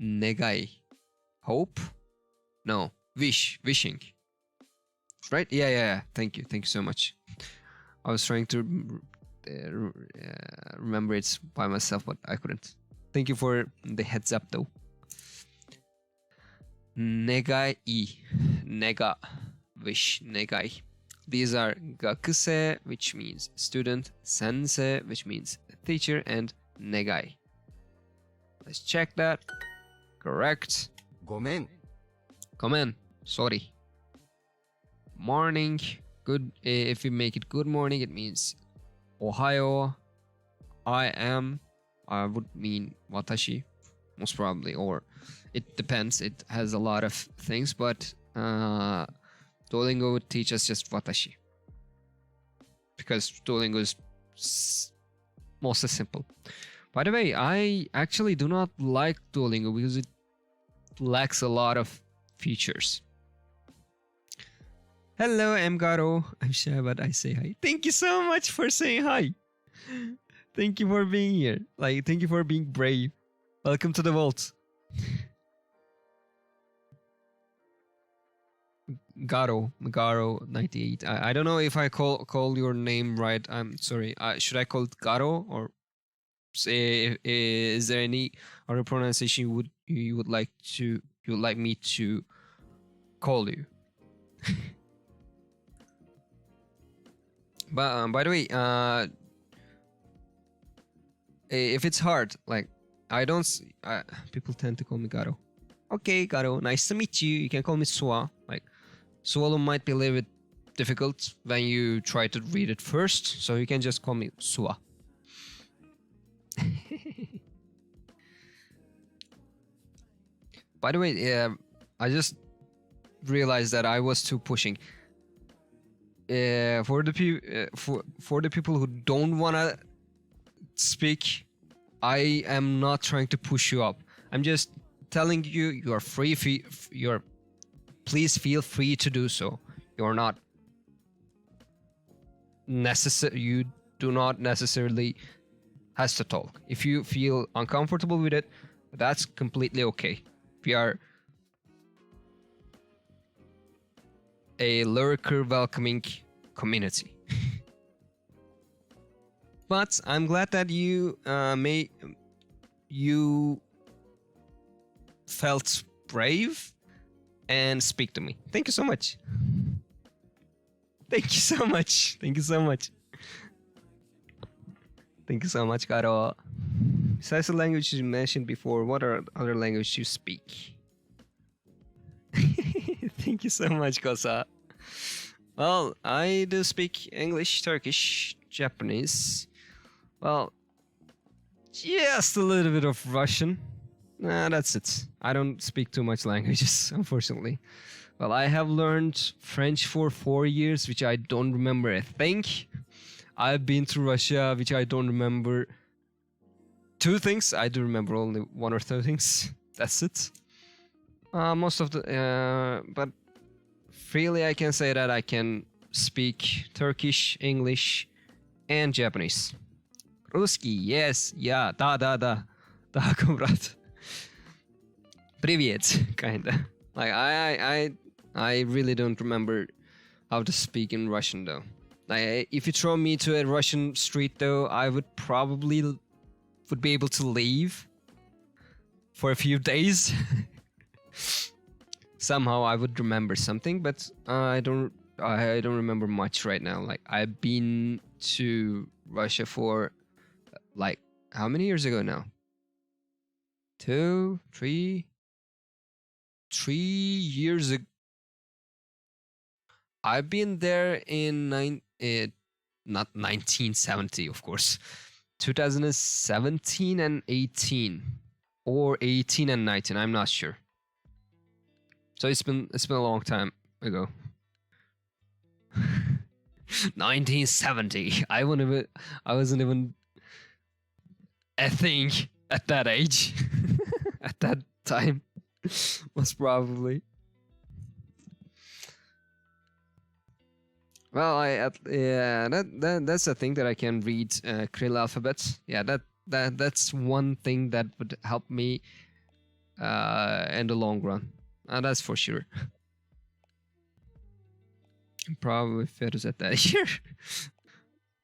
Negai. Hope? No. Wishing. Right? Yeah. Thank you so much. I was trying to remember it by myself, but I couldn't. Thank you for the heads up, though. Negai. Nega. Wish. Negai. These are gakusei, which means student, sensei, which means teacher, and negai. Let's check that. Correct. ごめん。 Come in. Sorry. Morning. Good. If you make it good morning, it means Ohayo. I am. I would mean watashi, most probably, or it depends. It has a lot of things, but Duolingo would teach us just watashi, because Duolingo is mostly simple. By the way, I actually do not like Duolingo because it lacks a lot of features. Hello, I'm Garo. I'm shy, but I say hi. Thank you so much for saying hi. Thank you for being here. Like, thank you for being brave. Welcome to the vault. Garo 98. I don't know if I call your name right. I'm sorry. Should I call it Garo, or say, is there any other pronunciation you would like me to call you? But by the way, if it's hard, like people tend to call me Garo. Okay, Garo, nice to meet you. You can call me Sua. Like, Suolo might be a little bit difficult when you try to read it first, so you can just call me Sua. By the way, I just realized that I was too pushing. For the people who don't wanna speak, I am not trying to push you up. I'm just telling you, you are free. Please feel free to do so. You're not necessary. You do not necessarily has to talk. If you feel uncomfortable with it, that's completely okay. We are a lurker welcoming community. But I'm glad that you felt brave and speak to me. Thank you so much. Thank you so much. Thank you so much. Thank you so much, Karo. Besides the language you mentioned before, what are other languages you speak? Thank you so much, Kosa. Well, I do speak English, Turkish, Japanese. Well, just a little bit of Russian. Nah, that's it. I don't speak too much languages, unfortunately. Well, I have learned French for 4 years, which I don't remember a thing. I've been to Russia, which I don't remember 2 things. I do remember only 1 or 2 things. That's it. Most of the... but freely I can say that I can speak Turkish, English, and Japanese. Русский, yes, yeah, да, да, comrade. Привет, kinda. Like I really don't remember how to speak in Russian though. Like if you throw me to a Russian street though, I would be able to leave for a few days. Somehow I would remember something, but I don't remember much right now. Like I've been to Russia for like how many years ago now? 2, 3 years ago. I've been there in not 1970, of course, 2017 and 18, or 18 and 19. I'm not sure. So it's been a long time ago. 1970. I wasn't even a thing at that age. At that time, was probably. Well, that's the thing that I can read Krill alphabet. Yeah, that's one thing that would help me in the long run. That's for sure. Probably fetus at that year.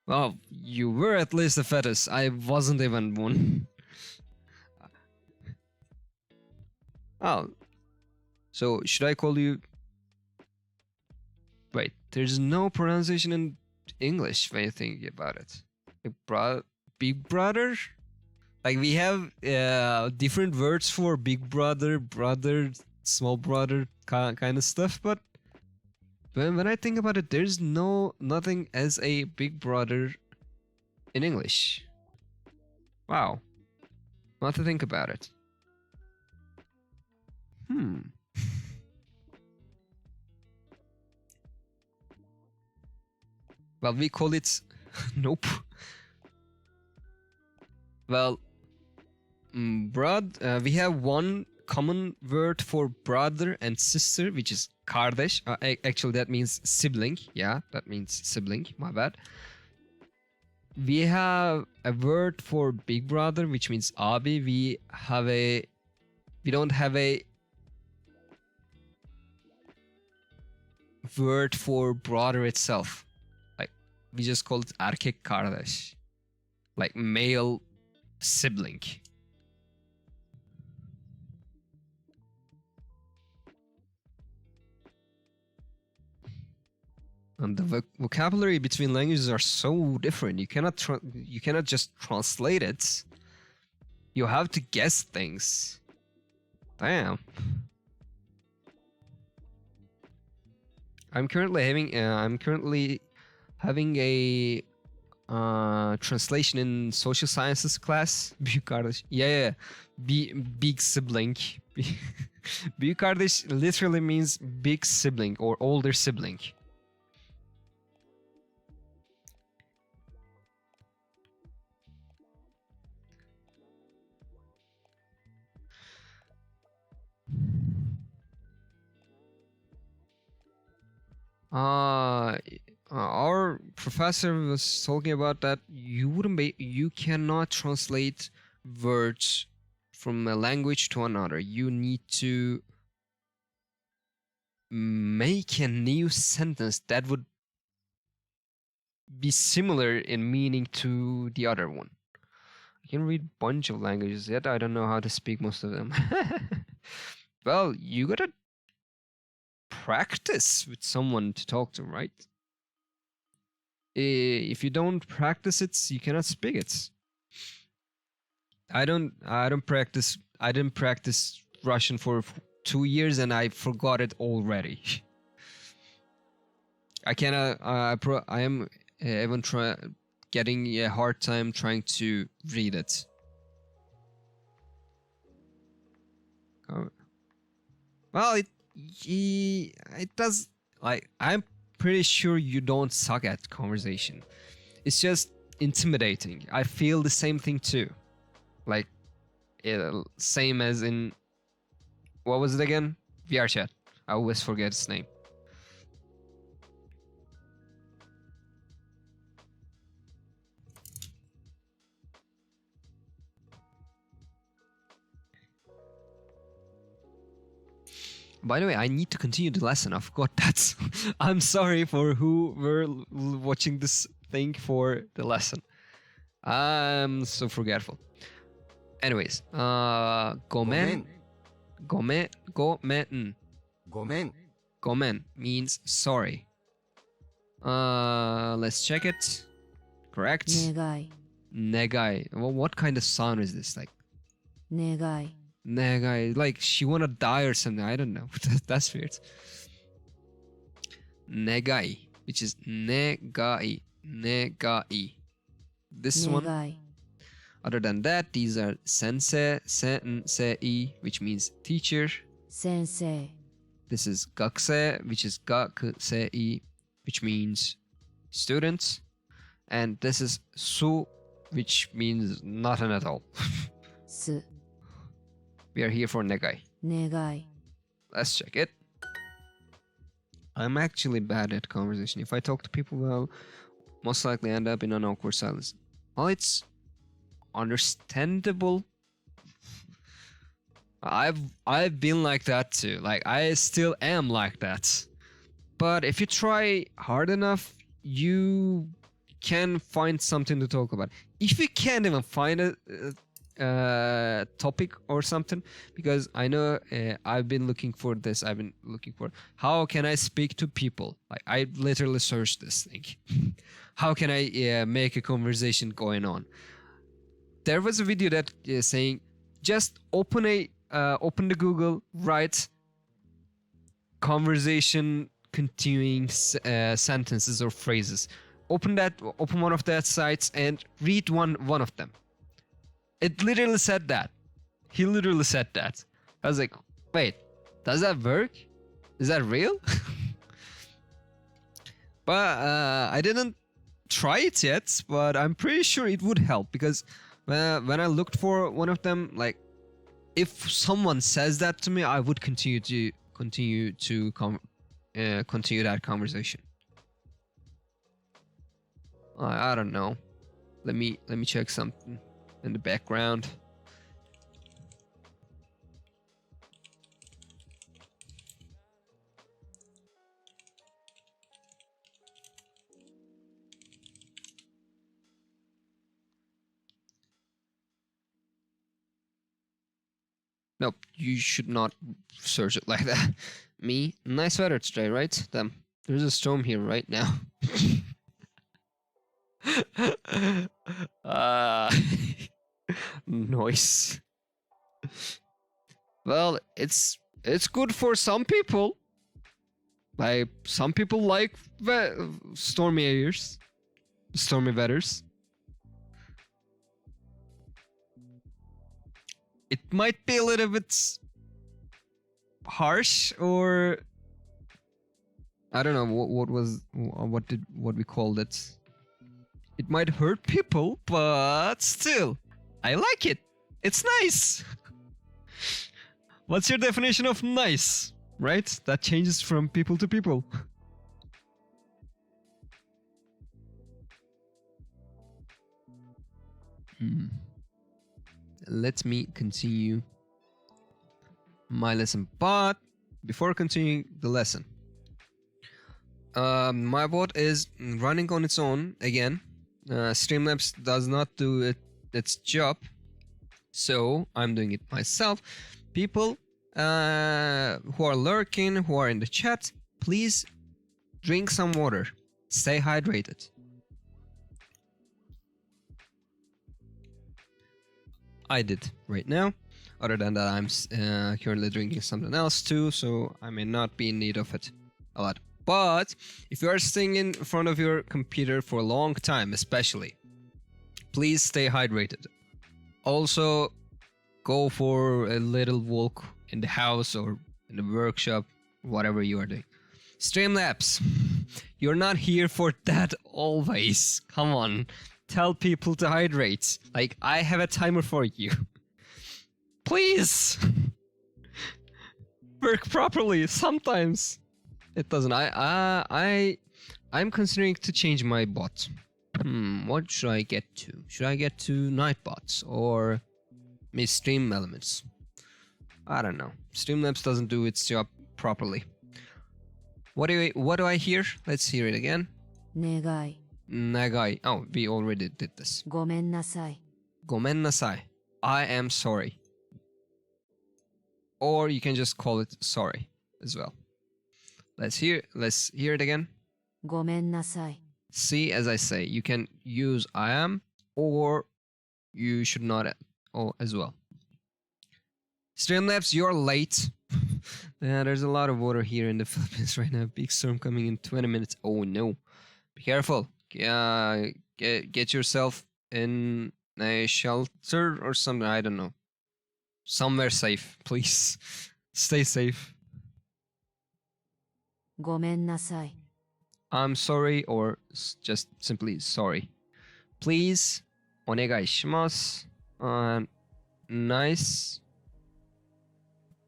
Well, you were at least a fetus. I wasn't even one. Oh, so should I call you? Wait, there's no pronunciation in English when you think about it. Big brother? Like we have different words for big brother, small brother kind of stuff, but when I think about it, there's nothing as a big brother in English. Wow. Not to think about it. Well, we call it... Nope. Well, we have one common word for brother and sister, which is kardeş. Actually, that means sibling. Yeah, that means sibling. My bad. We have a word for big brother, which means abi. We don't have a word for brother itself. Like we just call it erkek kardeş, like male sibling. And the vocabulary between languages are so different. You cannot just translate it. You have to guess things. Damn. I'm currently having a translation in social sciences class. Büyük kardeş. Yeah. Big sibling. Büyük kardeş literally means big sibling or older sibling. Our professor was talking about that you cannot translate words from a language to another. You need to make a new sentence that would be similar in meaning to the other one. I can read a bunch of languages, yet I don't know how to speak most of them. Well, you gotta practice with someone to talk to, right? If you don't practice it, you cannot speak it. I didn't practice Russian for 2 years and I forgot it already. I am even getting a hard time trying to read it. Well, it does. Like, I'm pretty sure you don't suck at conversation. It's just intimidating. I feel the same thing too. Like, same as in, what was it again? VR chat. I always forget its name. By the way, I need to continue the lesson. I forgot that. I'm sorry for who were watching this thing for the lesson. I'm so forgetful. Anyways, gomen. Gomen. ごめん。 Gomen means sorry. Let's check it. Correct. 願い Negai. Well, what kind of sound is this? Like 願い Negai. Like she wanna die or something. I don't know. That's weird. Negai, which is negai. Negai. This one. 願い Other than that, these are sensei, sensei, which means teacher. 先生 This is gakusei, which is gakusei, which means students. And this is su, which means nothing at all. す We are here for negai. 願い Let's check it. I'm actually bad at conversation. If I talk to people, I'll most likely end up in an awkward silence. Well, it's understandable. I've been like that too. Like I still am like that. But if you try hard enough, you can find something to talk about. If you can't even find a topic or something, because I know I've been looking for this. I've been looking for how can I speak to people. Like I literally searched this thing. How can I make a conversation going on? There was a video that saying just open the Google, write conversation continuing sentences or phrases. Open one of that sites and read one of them. It literally said that. He literally said that. I was like, wait, does that work? Is that real? But I didn't try it yet, but I'm pretty sure it would help because when I looked for one of them, like if someone says that to me, I would continue that conversation. I don't know. Let me check something in the background. Nope, you should not search it like that. Me? Nice weather today, right? Damn, there's a storm here right now. Noise. Well, it's good for some people. Like some people like stormy areas, stormy weathers. It might be a little bit harsh, or I don't know what we called it. It might hurt people, but still, I like it. It's nice. What's your definition of nice? Right? That changes from people to people. Let me continue my lesson. But before continuing the lesson, my bot is running on its own again. Streamlabs does not do its job, so I'm doing it myself. People who are lurking, who are in the chat, please drink some water. Stay hydrated. I did right now. Other than that, I'm currently drinking something else too, so I may not be in need of it a lot. But if you are sitting in front of your computer for a long time, especially, please stay hydrated. Also, go for a little walk in the house or in the workshop, whatever you are doing. Streamlabs, you're not here for that always. Come on, tell people to hydrate. Like, I have a timer for you. Please work properly. Sometimes it doesn't. I'm considering to change my bot. What should I get to? Should I get to Nightbots or Stream Elements? I don't know. Streamlabs doesn't do its job properly. What do I hear? Let's hear it again. 願い Nagai. Oh, we already did this. ごめんなさい Gomennasai. I am sorry. Or you can just call it sorry as well. Let's hear it again. ごめんなさい See, as I say, you can use I am or you should not as well. Streamlabs, you're late. Yeah, there's a lot of water here in the Philippines right now. Big storm coming in 20 minutes. Oh no. Be careful. Get yourself in a shelter or something. I don't know. Somewhere safe, please. Stay safe. ごめんなさい I'm sorry or just simply sorry. Please, お願いします. Nice.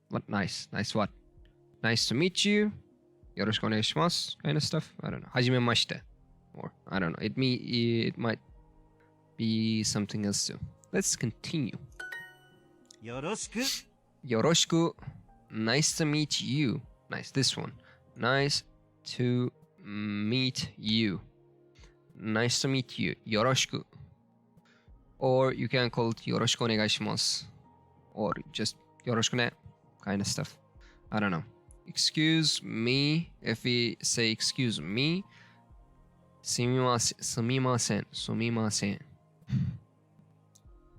What nice? Nice what? Nice to meet you. よろしくお願いします kind of stuff. I don't know. はじめまして or I don't know. It might be something else too. Let's continue. よろしく。よろしく. Nice to meet you. Nice. This one. Nice to meet you. Nice to meet you. よろしく. Or you can call it よろしくお願いします or just よろしくね kind of stuff. I don't know. Excuse me. If we say excuse me, すみません。すみません。すみません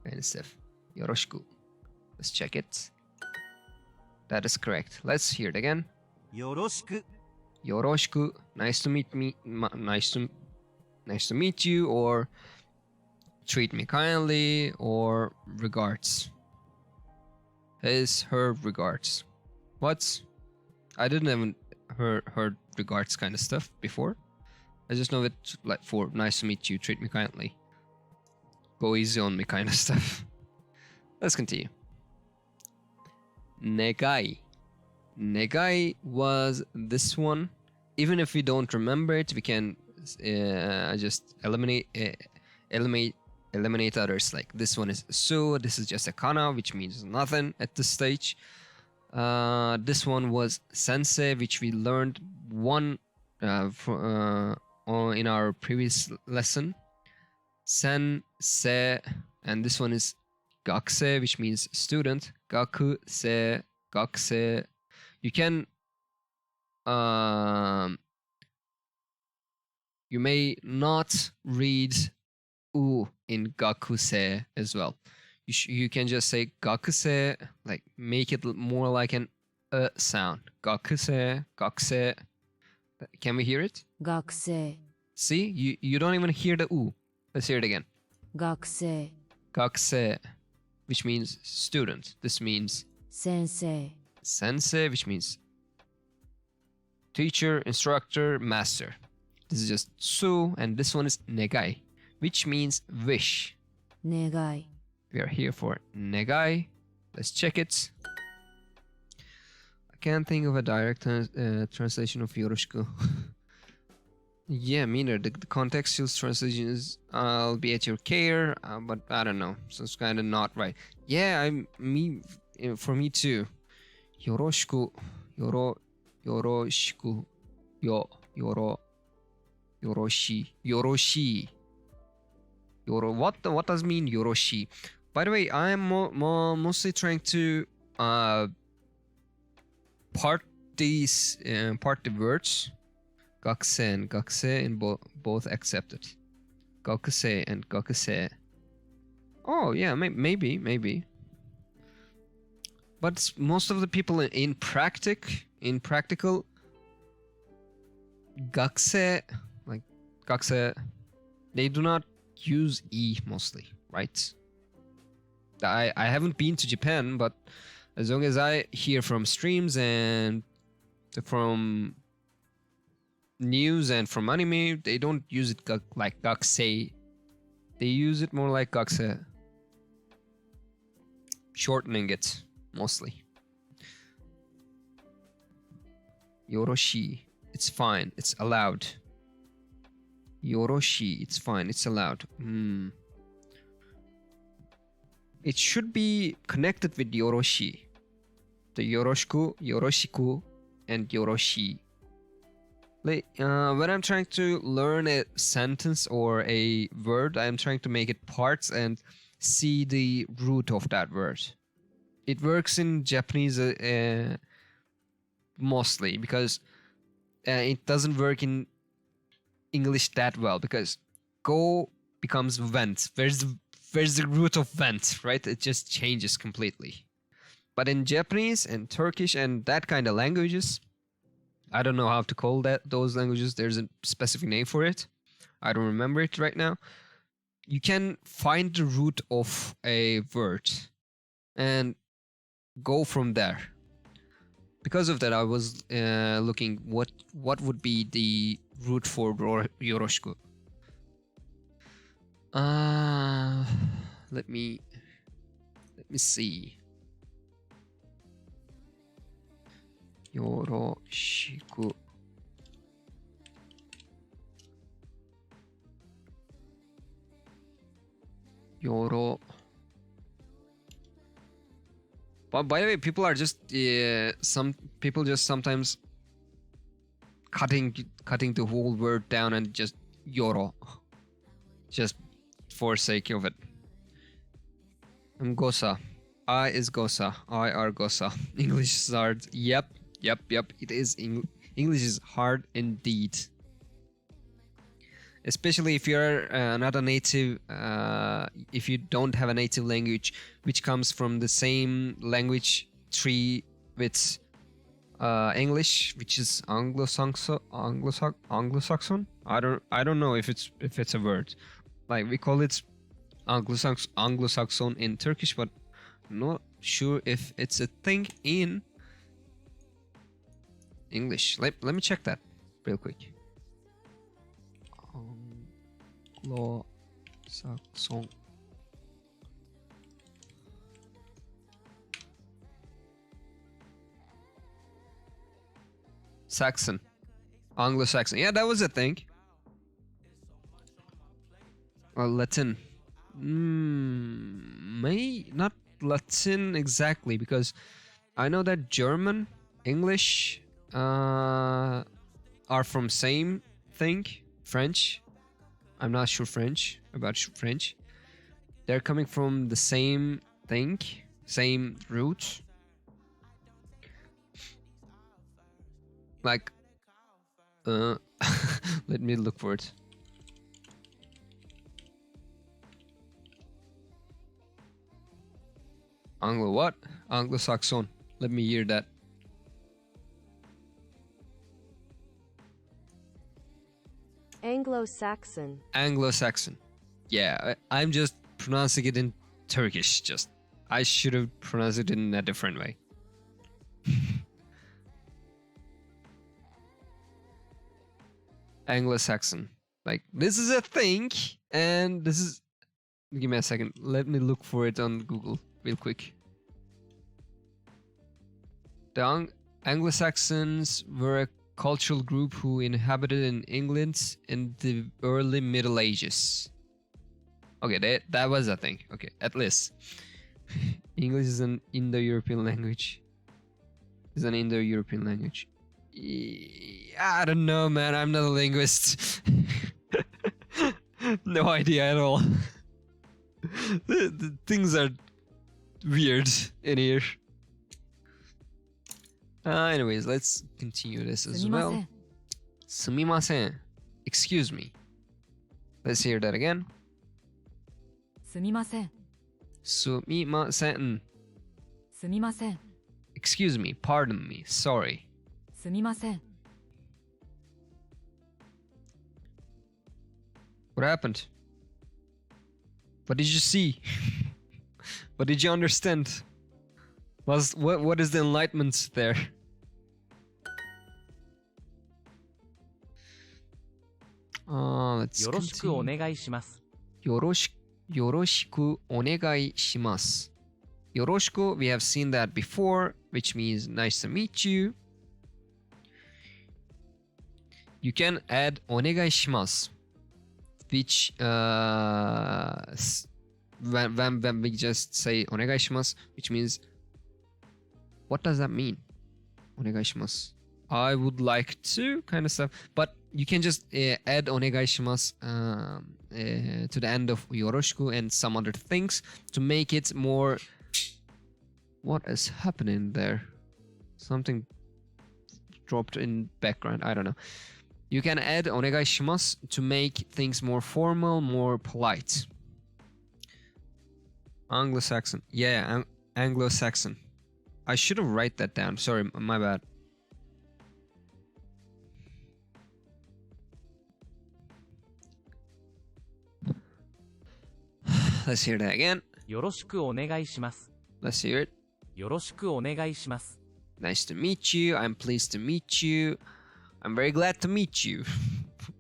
kind of stuff. よろしく. Let's check it. That is correct. Let's hear it again. よろしく。よろしく. Nice to meet me. Nice to meet you or treat me kindly or regards. Her regards. What? I didn't even heard regards kind of stuff before. I just know it like for nice to meet you, treat me kindly. Go easy on me kind of stuff. Let's continue. Negai. Negai was this one. Even if we don't remember it, we can just eliminate others. Like this one is su. This is just a kana, which means nothing at this stage. This one was sensei, which we learned in our previous lesson. Sensei, and this one is gakusei, which means student. Gakusei, gakusei. You can you may not read u in gakusei as well. You can just say gakusei, like make it more like an sound. Gakusei, gakusei. Can we hear it? 学生 See, you don't even hear the u. Let's hear it again. 学生 Gakusei, which means student. This means 先生 sensei, which means teacher, instructor, master. This is just su, and this one is negai, which means wish. 願い We are here for negai. Let's check it. I can't think of a direct translation of yoroshiku. Yeah, me neither. The contextual translation is I'll be at your care, but I don't know. So it's kind of not right. Yeah, for me too. Yoroshiku, yoroshiku, yoroshi. What does mean yoroshi? By the way, I am mostly trying to part the words. Gakusei and gakusei in both accepted. Gakusei and gakusei. Oh yeah, maybe. But most of the people in practical, gakusei, like gakusei, they do not use e mostly, right? I haven't been to Japan, but as long as I hear from streams and from news and from anime, they don't use it like gakusei. They use it more like gakusei, shortening it mostly. Yoroshi, it's fine, it's allowed. Yoroshi, it's fine, it's allowed. It should be connected with yoroshi. The yoroshiku, yoroshiku, and yoroshi. When I'm trying to learn a sentence or a word, I'm trying to make it parts and see the root of that word. It works in Japanese mostly because it doesn't work in English that well, because go becomes vent. Where's the root of vent, right? It just changes completely. But in Japanese and Turkish and that kind of languages, I don't know how to call those languages. There's a specific name for it. I don't remember it right now. You can find the root of a word and go from there. Because of that, I was looking what would be the root for yoroshiku. Let me see. Yoroshiku. Yoro. But by the way, people are just some people just sometimes cutting the whole word down and just yoro, just for sake of it. I'm Gosa. I is Gosa. I are Gosa. English is hard. Yep. It is. English is hard indeed. Especially if you're not a native, if you don't have a native language which comes from the same language tree with English, which is Anglo-Saxon. I don't know if it's a word. Like we call it Anglo-Saxon in Turkish, but I'm not sure if it's a thing in English. Let me check that real quick. Anglo-Saxon. Saxon. Anglo-Saxon. Yeah, that was a thing. Well, Latin. Not Latin exactly, because I know that German, English are from same thing. French. I'm not sure about French. They're coming from the same thing, same root. Like, let me look for it. Anglo what? Anglo-Saxon. Let me hear that. Anglo-Saxon. Anglo-Saxon. Yeah, I'm just pronouncing it in Turkish. I should have pronounced it in a different way. Anglo-Saxon. Like, this is a thing, and this is... Give me a second. Let me look for it on Google real quick. The Anglo-Saxons were a cultural group who inhabited in England in the early Middle Ages. Okay, that was a thing. Okay, at least. English is an Indo-European language. It's an Indo-European language. I don't know, man. I'm not a linguist. No idea at all. The things are weird in here. Anyways, let's continue this as well. すみません. Excuse me. Let's hear that again. すみません。すみません. すみません。 Excuse me. Pardon me. Sorry. すみません。 What happened? What did you see? What did you understand? What is the enlightenment there? Let's よろしくお continue. 願いします。よろしくお願いします. Yoroshiku, we have seen that before, which means nice to meet you. You can add お願いします, which when we just say お願いします, which means what does that mean? お願いします. I would like to kind of stuff, but you can just add お願いします to the end of よろしく and some other things to make it more. What is happening there? Something dropped in background. I don't know. You can add お願いします to make things more formal, more polite. Anglo-Saxon. Yeah, Anglo-Saxon. I should have write that down. Sorry, my bad. Let's hear that again. よろしくお願いします。 Let's hear it. よろしくお願いします。 Nice to meet you. I'm pleased to meet you. I'm very glad to meet you.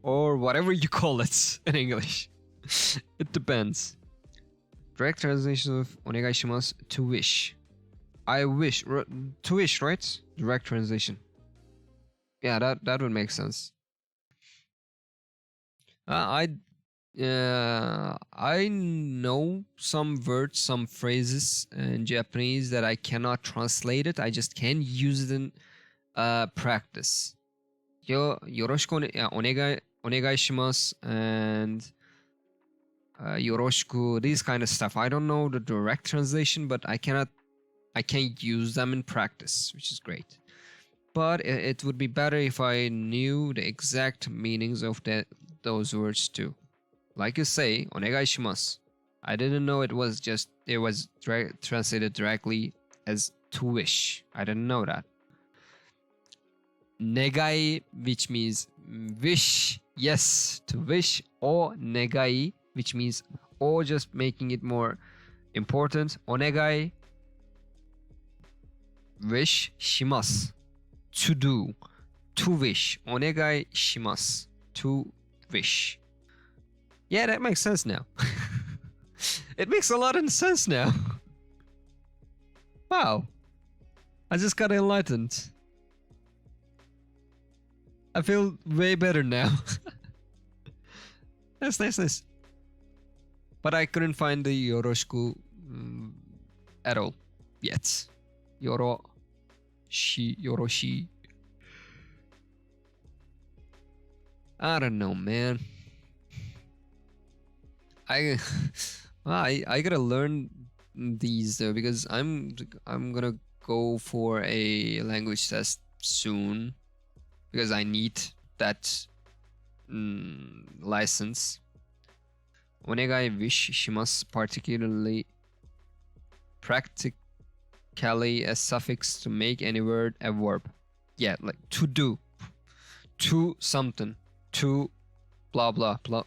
Or whatever you call it in English. It depends. Direct translation of お願いします to wish. I wish. To wish, right? Direct translation. Yeah, that would make sense. I know some words, some phrases in Japanese that I cannot translate it. I just can use it in practice. よろしくお願いします and よろしく these kind of stuff. I don't know the direct translation, but I can't use them in practice, which is great. But it would be better if I knew the exact meanings of those words too. Like you say, お願いします. I didn't know it was translated directly as to wish. I didn't know that. 願い, which means wish, yes, to wish, or 願い, which means or just making it more important. お願い, wish します. To do, to wish. お願いします. To wish. Yeah, that makes sense now. It makes a lot of sense now. Wow. I just got enlightened. I feel way better now. That's nice. But I couldn't find the yoroshiku at all yet. Yoroshi. I don't know, man. I gotta learn these though, because I'm gonna go for a language test soon because I need that license. お願い wish します particularly practically a suffix to make any word a verb. Yeah, like to do, to something, to blah blah blah.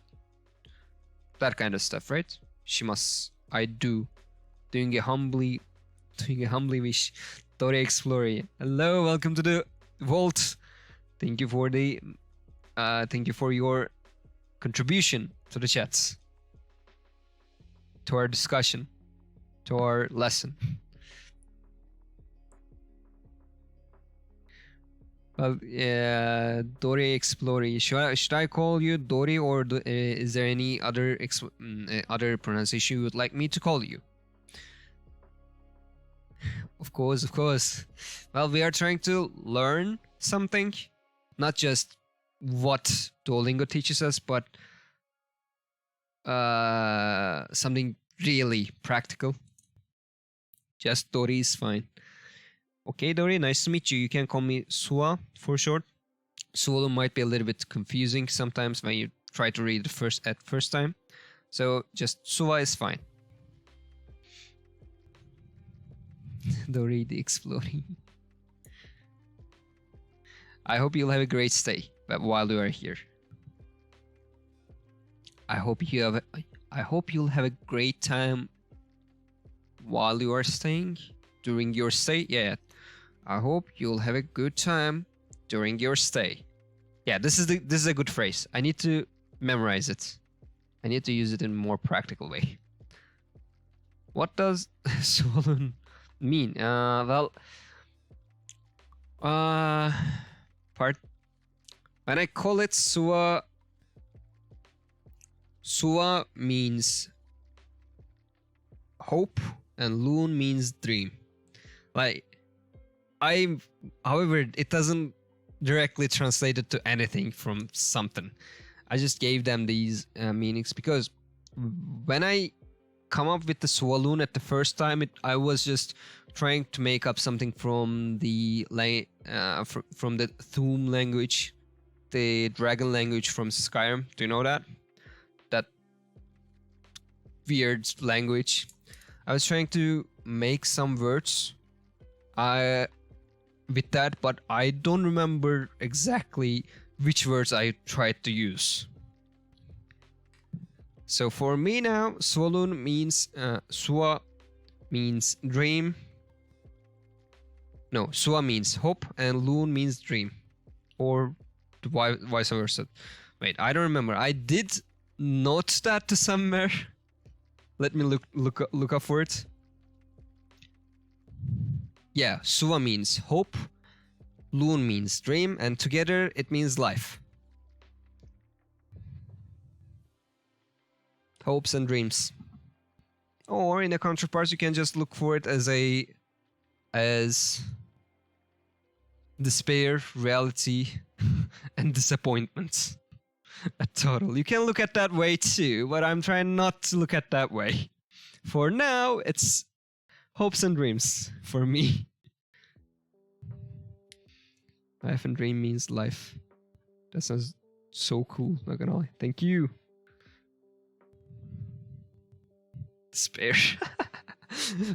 That kind of stuff, right? します I do. Doing a humbly wish. Dore Explorer. Hello, welcome to the vault. Thank you for your contribution to the chats, to our discussion, to our lesson. Well, yeah, Dori Explori. Should I call you Dori, or is there any other other pronunciation you would like me to call you? Of course, of course. Well, we are trying to learn something, not just what Duolingo teaches us, but something really practical. Just Dori is fine. Okay, Dori, nice to meet you. You can call me Sua for short. Suolu might be a little bit confusing sometimes when you try to read it at first time. So just Sua is fine. Dori the Exploring. I hope you'll have a great stay while you are here. I hope you'll have a great time while you are staying. During your stay, yeah. I hope you'll have a good time during your stay. Yeah, this is a good phrase. I need to memorize it. I need to use it in a more practical way. What does swollen mean? When I call it Sua means hope and Loon means dream. However, it doesn't directly translate it to anything from something. I just gave them these meanings because when I come up with the Swaloon at the first time, I was just trying to make up something from the Thum language, the dragon language from Skyrim. Do you know that? That weird language. I was trying to make some words with that, but I don't remember exactly which words I tried to use. So for me now, Swolun means Sua means dream. No, Sua means hope and Loon means dream, or vice versa. Wait, I don't remember. I did note that to somewhere. Let me look up for it. Yeah, Sua means hope, Loon means dream, and together it means life. Hopes and dreams. Or in a counterpart, you can just look for it as despair, reality, and disappointment. A total. You can look at that way too, but I'm trying not to look at that way. For now, it's hopes and dreams for me. Life and dream means life. That sounds so cool, not gonna lie. Thank you. Despair.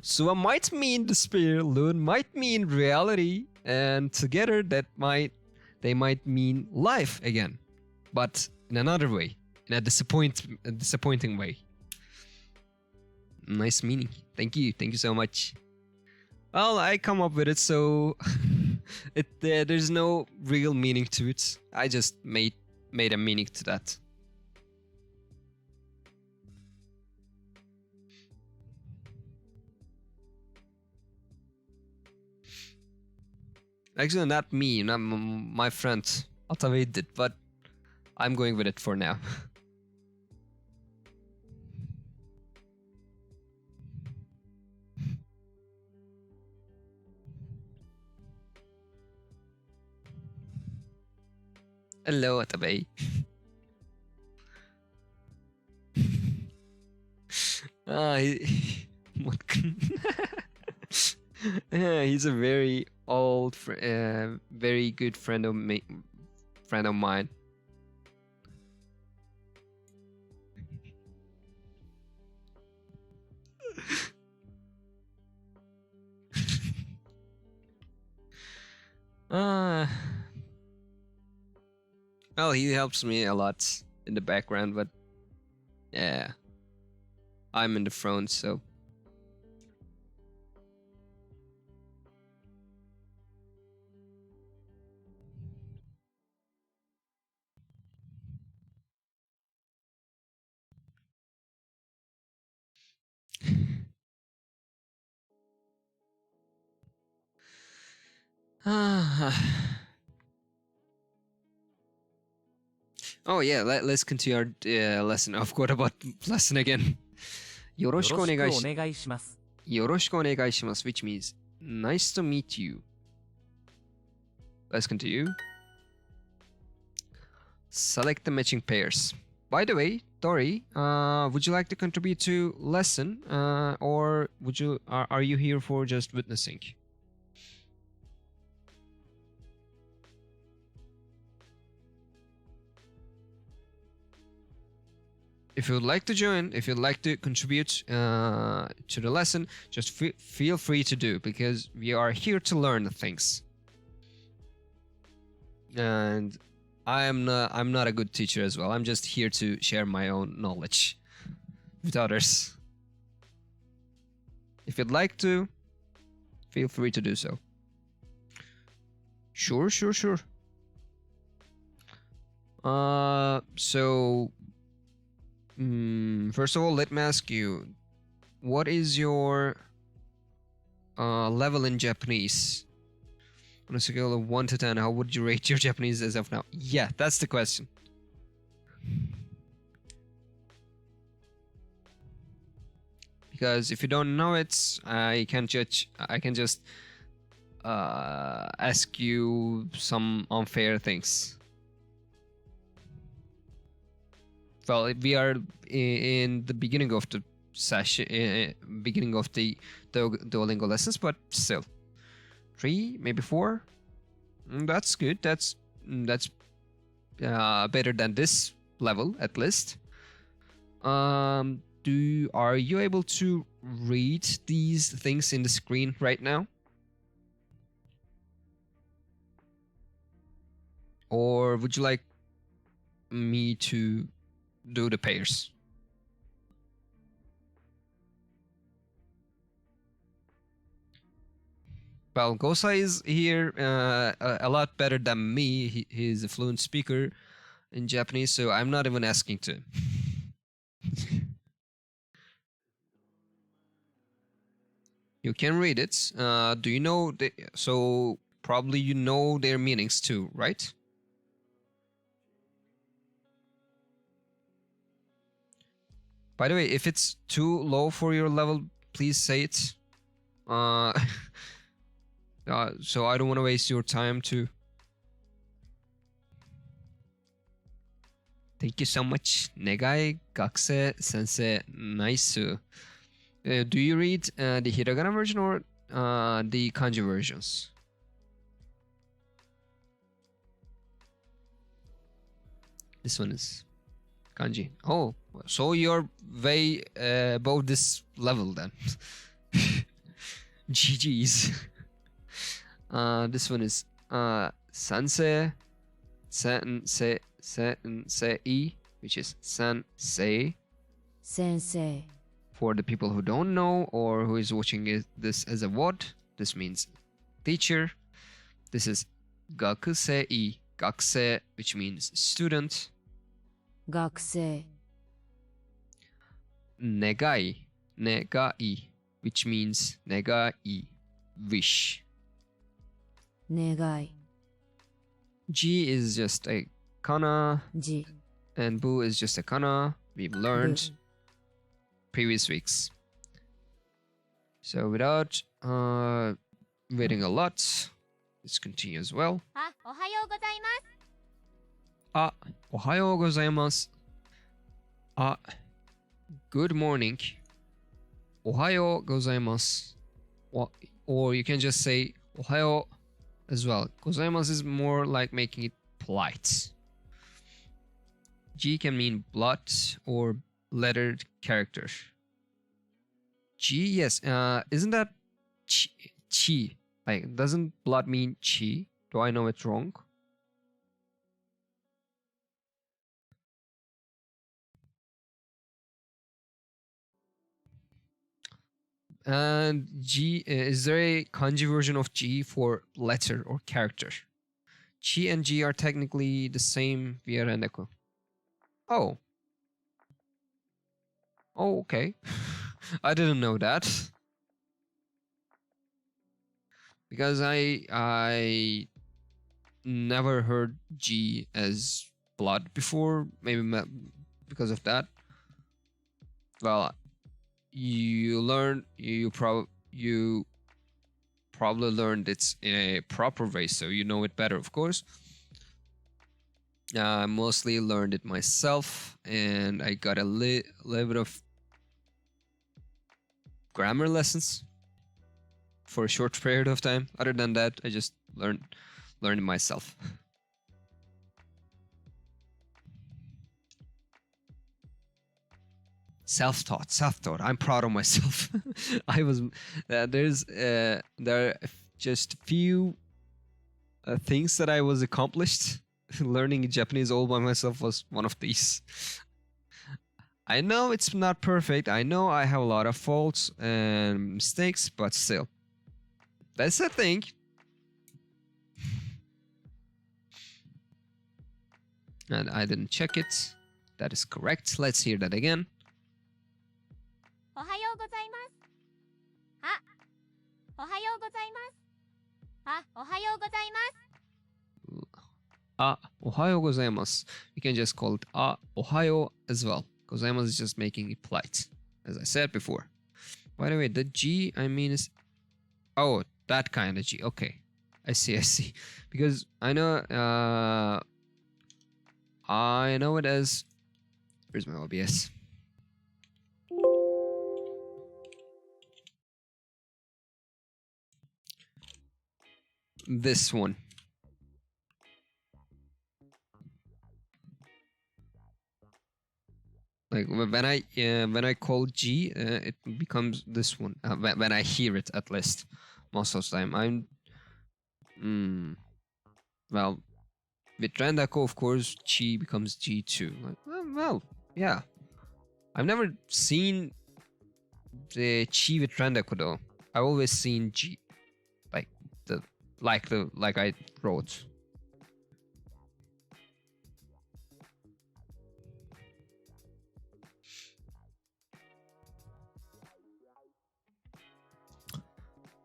Sua might mean despair, Loon might mean reality, and together they might mean life again, but in another way, in a disappointing way. Nice meaning. Thank you so much. Well, I come up with it, so there's no real meaning to it. I just made a meaning to that. Actually, not me, not my friend Atave did, but I'm going with it for now. Hello, Atabe. He's a very old, very good friend of mine. Well, he helps me a lot in the background, but yeah, I'm in the front, so. Oh yeah, let's continue our lesson. I forgot about lesson again. よろしくお願いします。よろしくお願いします。よろしくお願いします which means nice to meet you. Let's continue. Select the matching pairs. By the way, Tori, would you like to contribute to lesson, or are you here for just witnessing? If you would like to join, if you'd like to contribute to the lesson, just feel free to do, because we are here to learn things. And I'm not a good teacher as well. I'm just here to share my own knowledge with others. If you'd like to, feel free to do so. Sure. So first of all, let me ask you, what is your level in Japanese? On a scale of 1 to 10, how would you rate your Japanese as of now? Yeah, that's the question. Because if you don't know it, I can just ask you some unfair things. Well, we are in the beginning of the session, beginning of the Duolingo lessons, but still. 3, maybe 4. That's good. That's better than this level at least. Are you able to read these things in the screen right now? Or would you like me to do the pairs? Well, Gosa is here a lot better than me. He's a fluent speaker in Japanese, so I'm not even asking to. You can read it. Do you know? So probably you know their meanings too, right? By the way, if it's too low for your level, please say it. So I don't want to waste your time too. Thank you so much. Negai, Gakse, Sensei, nice. Do you read the Hiragana version or the kanji versions? This one is kanji. Oh, so you're way above this level then. GG's. This one is Sansei, Sensei, which is Sensei. Sensei. For the people who don't know or who is watching this as a word, this means teacher. This is Gakusei, Gakusei, which means student. Gakusei. Negai, which means negai, wish. Negai. G is just a kana, Ji. and bu is just a kana. We've learned Bu. previous weeks. So without waiting a lot, let's continue as well. おはようございます。おはようございます。Good morning. おはようございます。Or you can just say おはよう as well. ございます is more like making it polite. G can mean blood or lettered character. G, yes. Isn't that chi? Like, doesn't blood mean chi? Do I know it wrong? And G, is there a kanji version of G for letter or character? Chi and G are technically the same via Reneko. Oh. Oh, okay. I didn't know that. Because I never heard G as blood before, maybe because of that. Well, you probably learned it in a proper way, so you know it better, of course. I mostly learned it myself, and I got a little bit of grammar lessons for a short period of time. Other than that, I just learned it myself. Self-taught. I'm proud of myself. There are just few things that I was accomplished. Learning Japanese all by myself was one of these. I know it's not perfect. I know I have a lot of faults and mistakes, but still, that's the thing. And I didn't check it. That is correct. Let's hear that again. おはようございます。あ、おはようございます。あ、おはようございます。 Ohayo gozaimasu. You can just call it ohayo as well. Gozaimasu is just making it polite, as I said before. By the way, the G I mean is... Oh, that kind of G. Okay. I see. Because I know it as... Where's my OBS? This one. Like when I call G, it becomes this one. When I hear it, at least, most of the time. Well, with Randako, of course, Chi becomes G2. Like, well, yeah. I've never seen the Chi with Randako though. I've always seen G, like I wrote.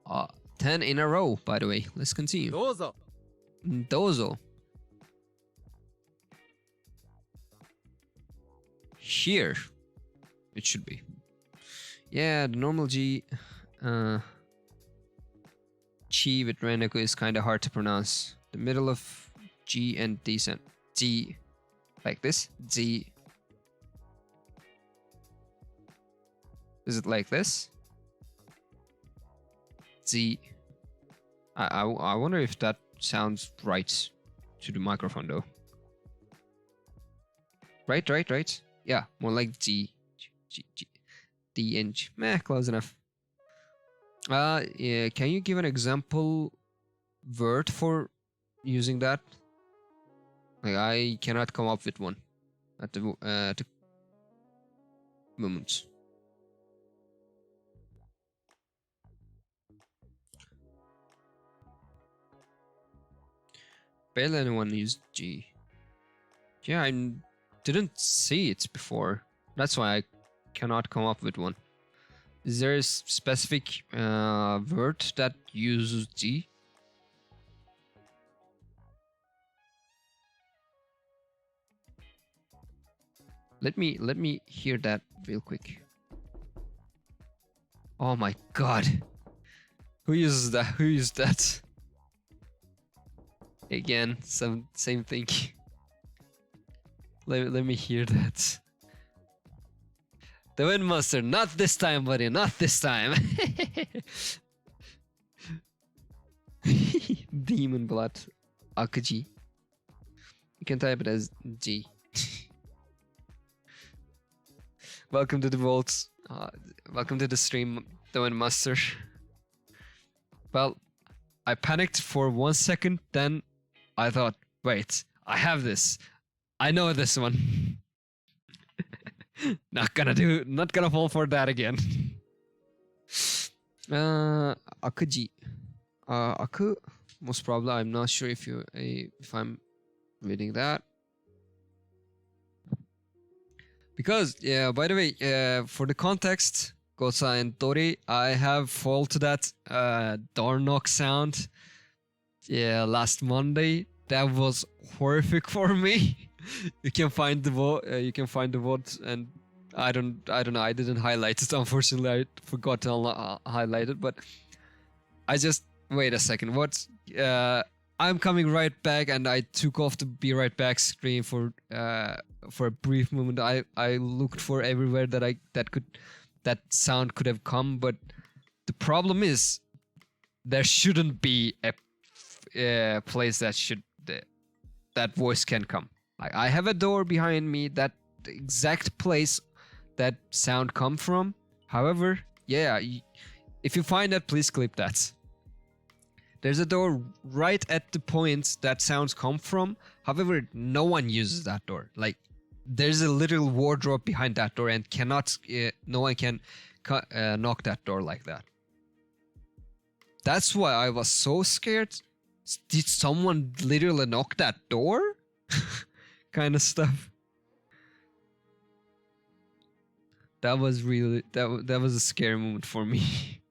Uh, 10 in a row, by the way. Let's continue. Dozo. Here. It should be. Yeah, the normal G. Chi with Renako is kind of hard to pronounce. The middle of G and decent. G. Like this. G. Is it like this? Z. I wonder if that sounds right to the microphone though. Right. Yeah, more like G. D and G. Meh, close enough. Yeah, can you give an example word for using that? Like, I cannot come up with one at the moment. Barely anyone used G. Yeah, I didn't see it before. That's why I cannot come up with one. Is there a specific word that uses G? Let me hear that real quick. Oh my god. Who uses that? Who used that? Again, same thing. Let me hear that. The Windmaster, not this time, buddy, not this time. Demon blood, Akuji. You can type it as G. Welcome to the vaults. Welcome to the stream, the Windmaster. Well, I panicked for 1 second, then I thought, wait, I have this. I know this one. Not gonna fall for that again. Akuji. Aku, most probably. I'm not sure if I'm reading that. Because, yeah, by the way, for the context, Gosa and Tori, I have fall to that door knock sound. Yeah, last Monday. That was horrific for me. You can find the vote. You can find the vote, and I don't know. I didn't highlight it. Unfortunately, I forgot to highlight it. But I just wait a second. What? I'm coming right back, and I took off the "be right back" screen for a brief moment. I looked for everywhere that sound could have come, but the problem is there shouldn't be a place that voice can come. Like, I have a door behind me, that the exact place that sound come from. However, yeah, if you find that, please clip that. There's a door right at the point that sounds come from. However, no one uses that door. Like, there's a little wardrobe behind that door, and no one can knock that door like that. That's why I was so scared. Did someone literally knock that door? Kind of stuff. That was really that was a scary moment for me.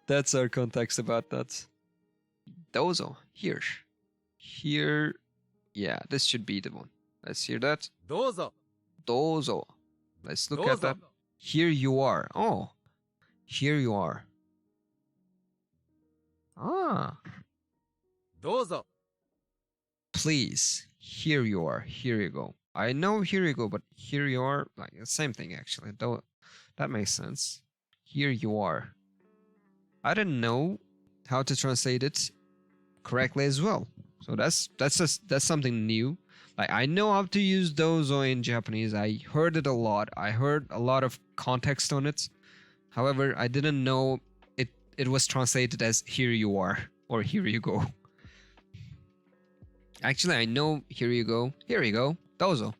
That's our context about that. Dozo, here. Yeah, this should be the one. Let's hear that. Dozo. Let's look at that. Here you are. Oh, here you are. Ah. Please, here you are. Here you go. I know here you go, but here you are, like the same thing actually. Though that makes sense. Here you are. I didn't know how to translate it correctly as well. So that's something new. Like, I know how to use dozo in Japanese. I heard it a lot. I heard a lot of context on it. However, I didn't know it was translated as here you are or here you go. Actually, I know here you go, dozo.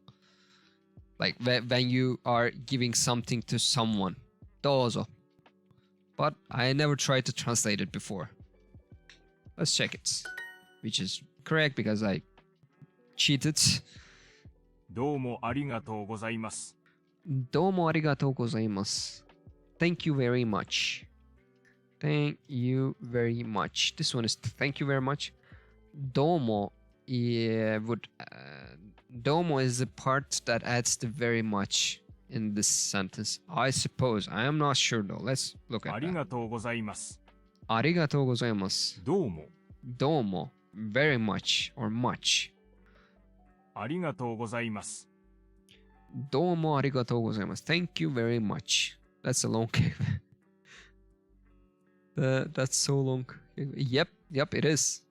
Like when you are giving something to someone, dozo. But I never tried to translate it before. Let's check it. Which is correct because I cheated. どうもありがとうございます。どうもありがとうございます。Thank you very much. Thank you very much. This one is thank you very much. Domo, domo is the part that adds the very much in this sentence. I suppose. I am not sure though. Let's look at あ that. りがとうございます。ありがとうございます。どうも。Domo, very much or much. ありがとうございます。どうもありがとうございます。Thank you very much. That's a long that's so long. Yep, it is.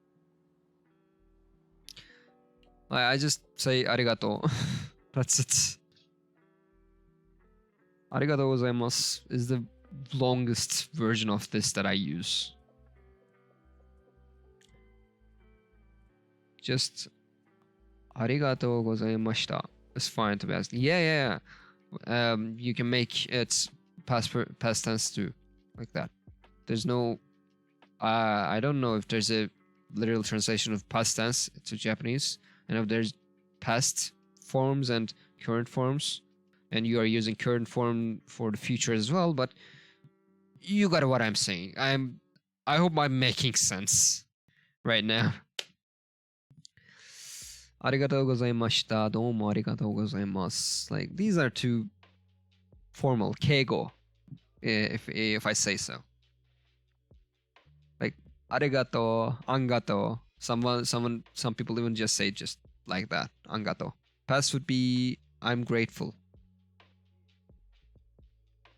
I just say ありがとう. That's it. ありがとうございます is the longest version of this that I use. Just ありがとうございました It's fine to be asked. Yeah. You can make it past tense too, like that. There's no I don't know if there's a literal translation of past tense to Japanese, and if there's past forms and current forms, and you are using current form for the future as well, but you got what I'm saying. I hope I'm making sense right now. ありがとうございました。どうもありがとうございます。Like, these are too formal. 敬語 if I say so. Like, ありがとう、あんがとう. Some people even just say just like that. あんがとう. Past would be I'm grateful.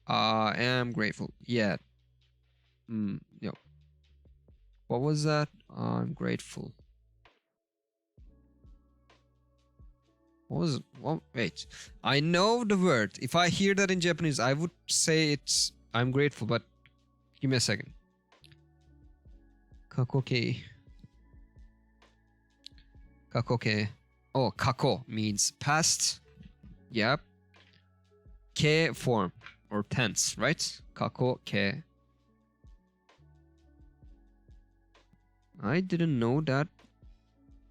I am grateful. Yeah. Yo. What was that? I'm grateful. Wait. I know the word. If I hear that in Japanese, I would say it's I'm grateful, but give me a second. Kakoke. Oh, kako means past. Yep. Ke form or tense, right? Kakoke. I didn't know that.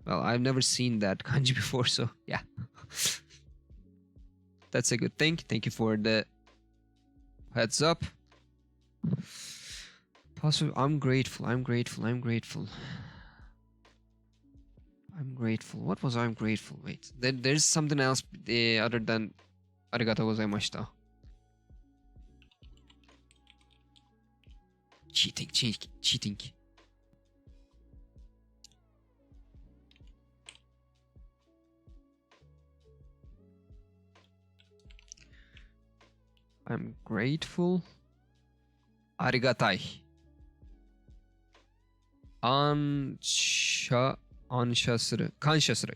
Well, I've never seen that kanji before, so yeah. That's a good thing. Thank you for the heads up. I'm grateful. I'm grateful. What was I'm grateful? Wait, there's something else other than ありがとうございました。cheating. I'm grateful. ありがたい。感謝する。感謝する。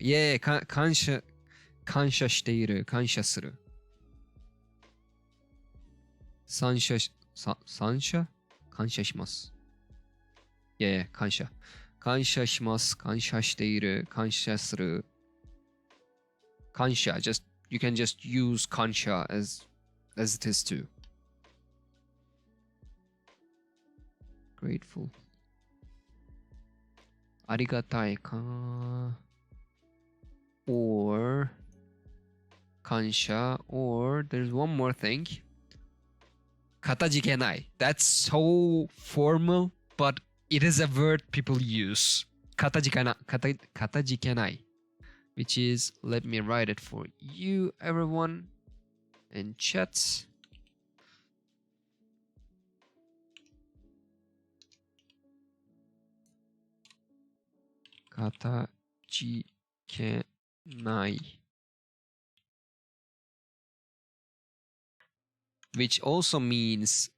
感謝している。感謝する。感謝します。感謝。感謝します。感謝している。感謝する。感謝。You can just use 感謝 as it is too. Grateful. ありがたいか。or 感謝 or there's one more thing. かたじけない。That's so formal, but it is a word people use. かたじけない。Which is, let me write it for you, everyone, in chat. かたじけない。Which also means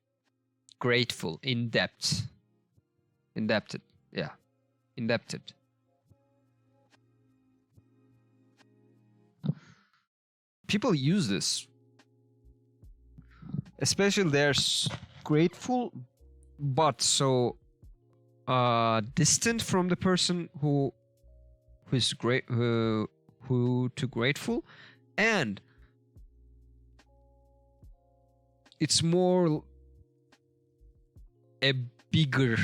grateful, indebted. Yeah, indebted. People use this, especially they're grateful, but so distant from the person who is who too grateful, and it's more a bigger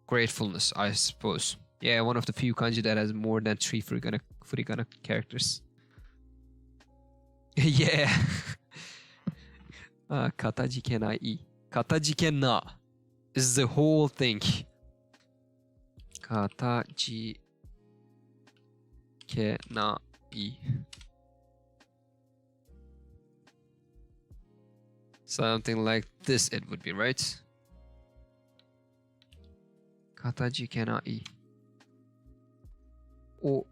gratefulness, I suppose. Yeah, one of the few kanji that has more than 3 furigana characters. Yeah. かたじけない。かたじけな is the whole thing. かたじけない。Something like this it would be, right? かたじけない。or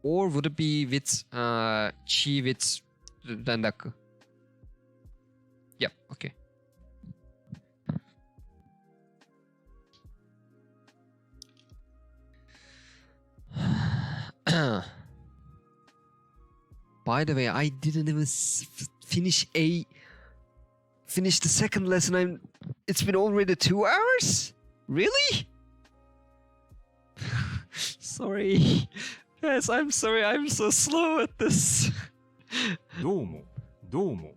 would it be with ち with 連絡? Yep, okay. By the way, I didn't even finish the second lesson. It's been already 2 hours? Really? Sorry. Yes, I'm sorry. I'm so slow at this. どうも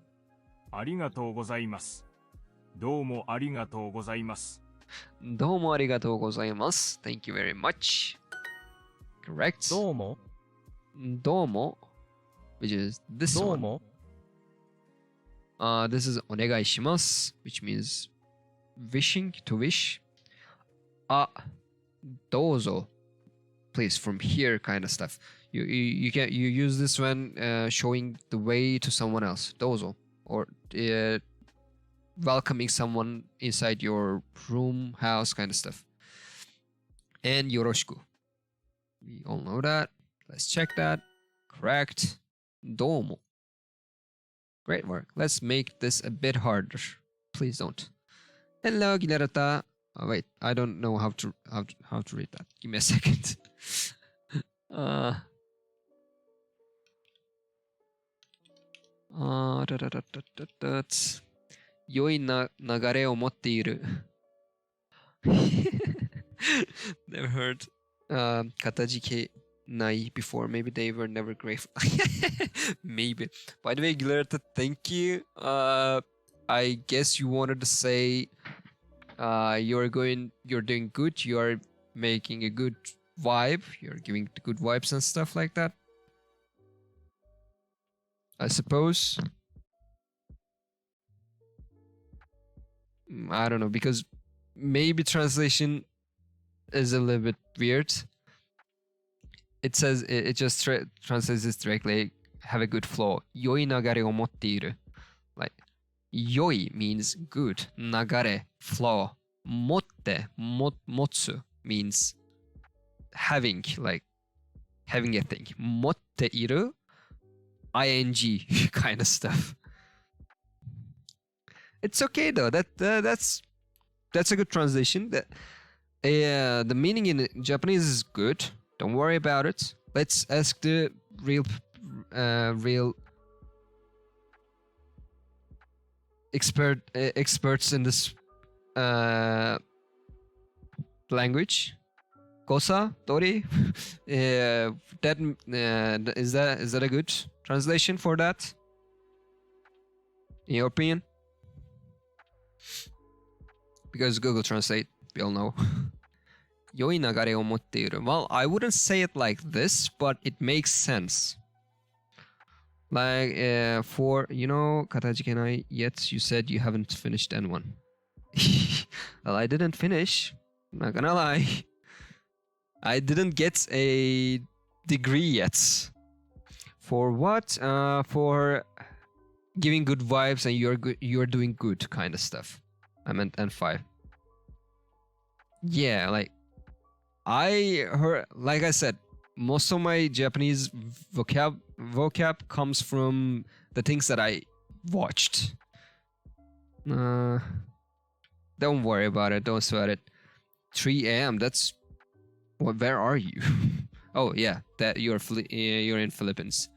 ありがとうございます。どうもありがとうございます。どうもありがとうございます。Thank you very much. Correct. どうもどうも which is this どう one. も This is お願いします which means wishing to wish. どうぞ please from here kind of stuff. You use this when showing the way to someone else. どうぞ or welcoming someone inside your room, house kind of stuff. And よろしく we all know that. Let's check that. Correct. どうも Great work. Let's make this a bit harder. Please don't. Hello, Gilarata. Oh, wait, I don't know how to read that. Give me a second. 良いな流れを持っている。Never heard かたじけない before. Maybe they were never grateful. Maybe. By the way, Gilarata, thank you. I guess you wanted to say you're doing good. You are making a good vibe. You're giving the good vibes and stuff like that. I suppose. I don't know, because maybe translation is a little bit weird. it says it just translates this directly. Have a good flow. 良い流れを持っている. Like 良い means good. 流れ flow. 持って持つ means having, like having a thing. 持っている ing kind of stuff. It's okay though. That's a good translation. The meaning in Japanese is good. Don't worry about it. Let's ask the real experts in this language. Kosa, Tori, is that a good translation for that? In your opinion? Because Google Translate, we all know. 良い流れを持っている. Well, I wouldn't say it like this, but it makes sense. Like, for, you know, かたじけない yet, you said you haven't finished N1. Well, I didn't finish. Not gonna lie. I didn't get a degree yet. For what? For giving good vibes and you're doing good kind of stuff. I meant N5. Yeah, like I heard, like I said, most of my Japanese vocab comes from the things that I watched. Don't worry about it. Don't sweat it. 3 a.m. That's where are you? Oh yeah, that you're in Philippines.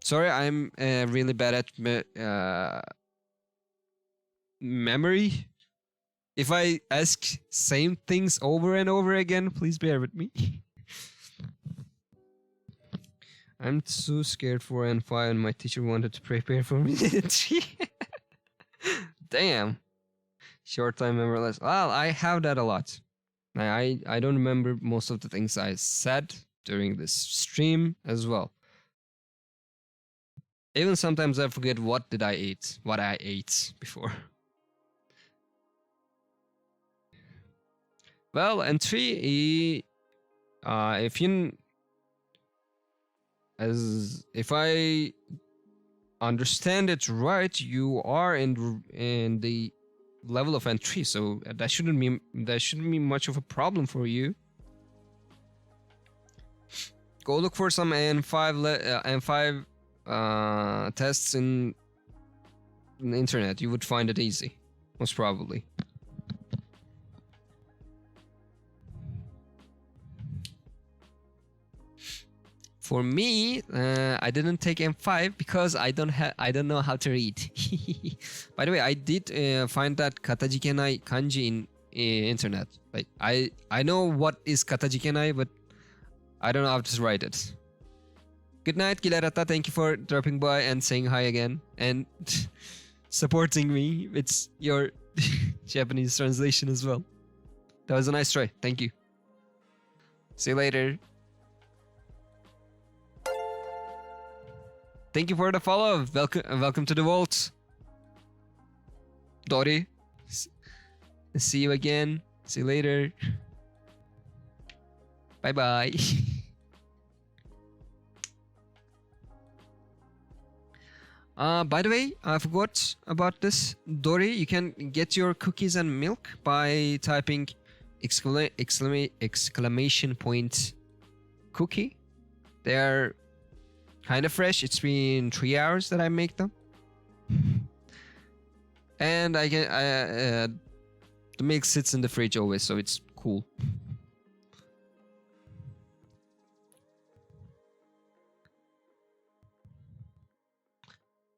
Sorry, I'm really bad at memory. If I ask same things over and over again, please bear with me. I'm so scared for N5 and my teacher wanted to prepare for me. Damn. Short time memory loss. Well, I have that a lot. I don't remember most of the things I said during this stream as well. Even sometimes I forget what I ate before. Well, and 3, if I understand it right, you are in the level of N3, so that shouldn't be much of a problem for you. Go look for some N5 tests in the internet. You would find it easy, most probably. For me, I didn't take M5 because I don't know how to read. By the way, I did find that katajikenai kanji in internet. Like I know what is katajikenai, but I don't know how to write it. Good night, Kilarata. Thank you for dropping by and saying hi again and supporting me with your Japanese translation as well. That was a nice try. Thank you. See you later. Thank you for the follow. Welcome to the vault. Dori. See you again. See you later. Bye bye. By the way, I forgot about this. Dori, you can get your cookies and milk by typing exclamation point cookie. They are kind of fresh. It's been 3 hours that I make them. And the milk sits in the fridge always, so it's cool.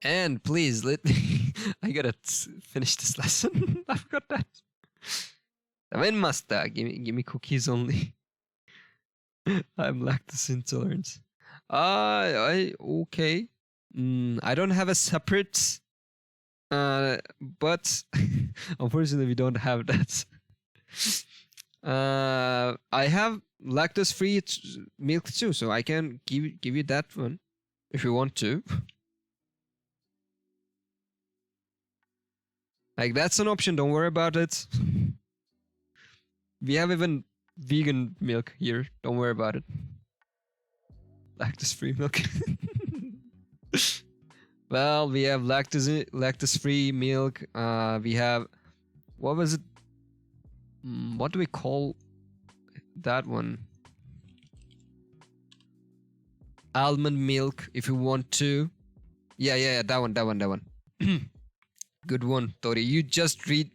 And please I gotta finish this lesson. I forgot that. Master, give me cookies only. I'm lactose intolerant. Okay. I don't have a separate, but unfortunately we don't have that. I have lactose-free milk too, so I can give you that one if you want to. Like, that's an option. Don't worry about it. We have even vegan milk here. Don't worry about it. Lactose-free milk. Well, we have lactose-free milk. We have, what was it? What do we call that one? Almond milk, if you want to. Yeah, that one. Good one, Tori. You just read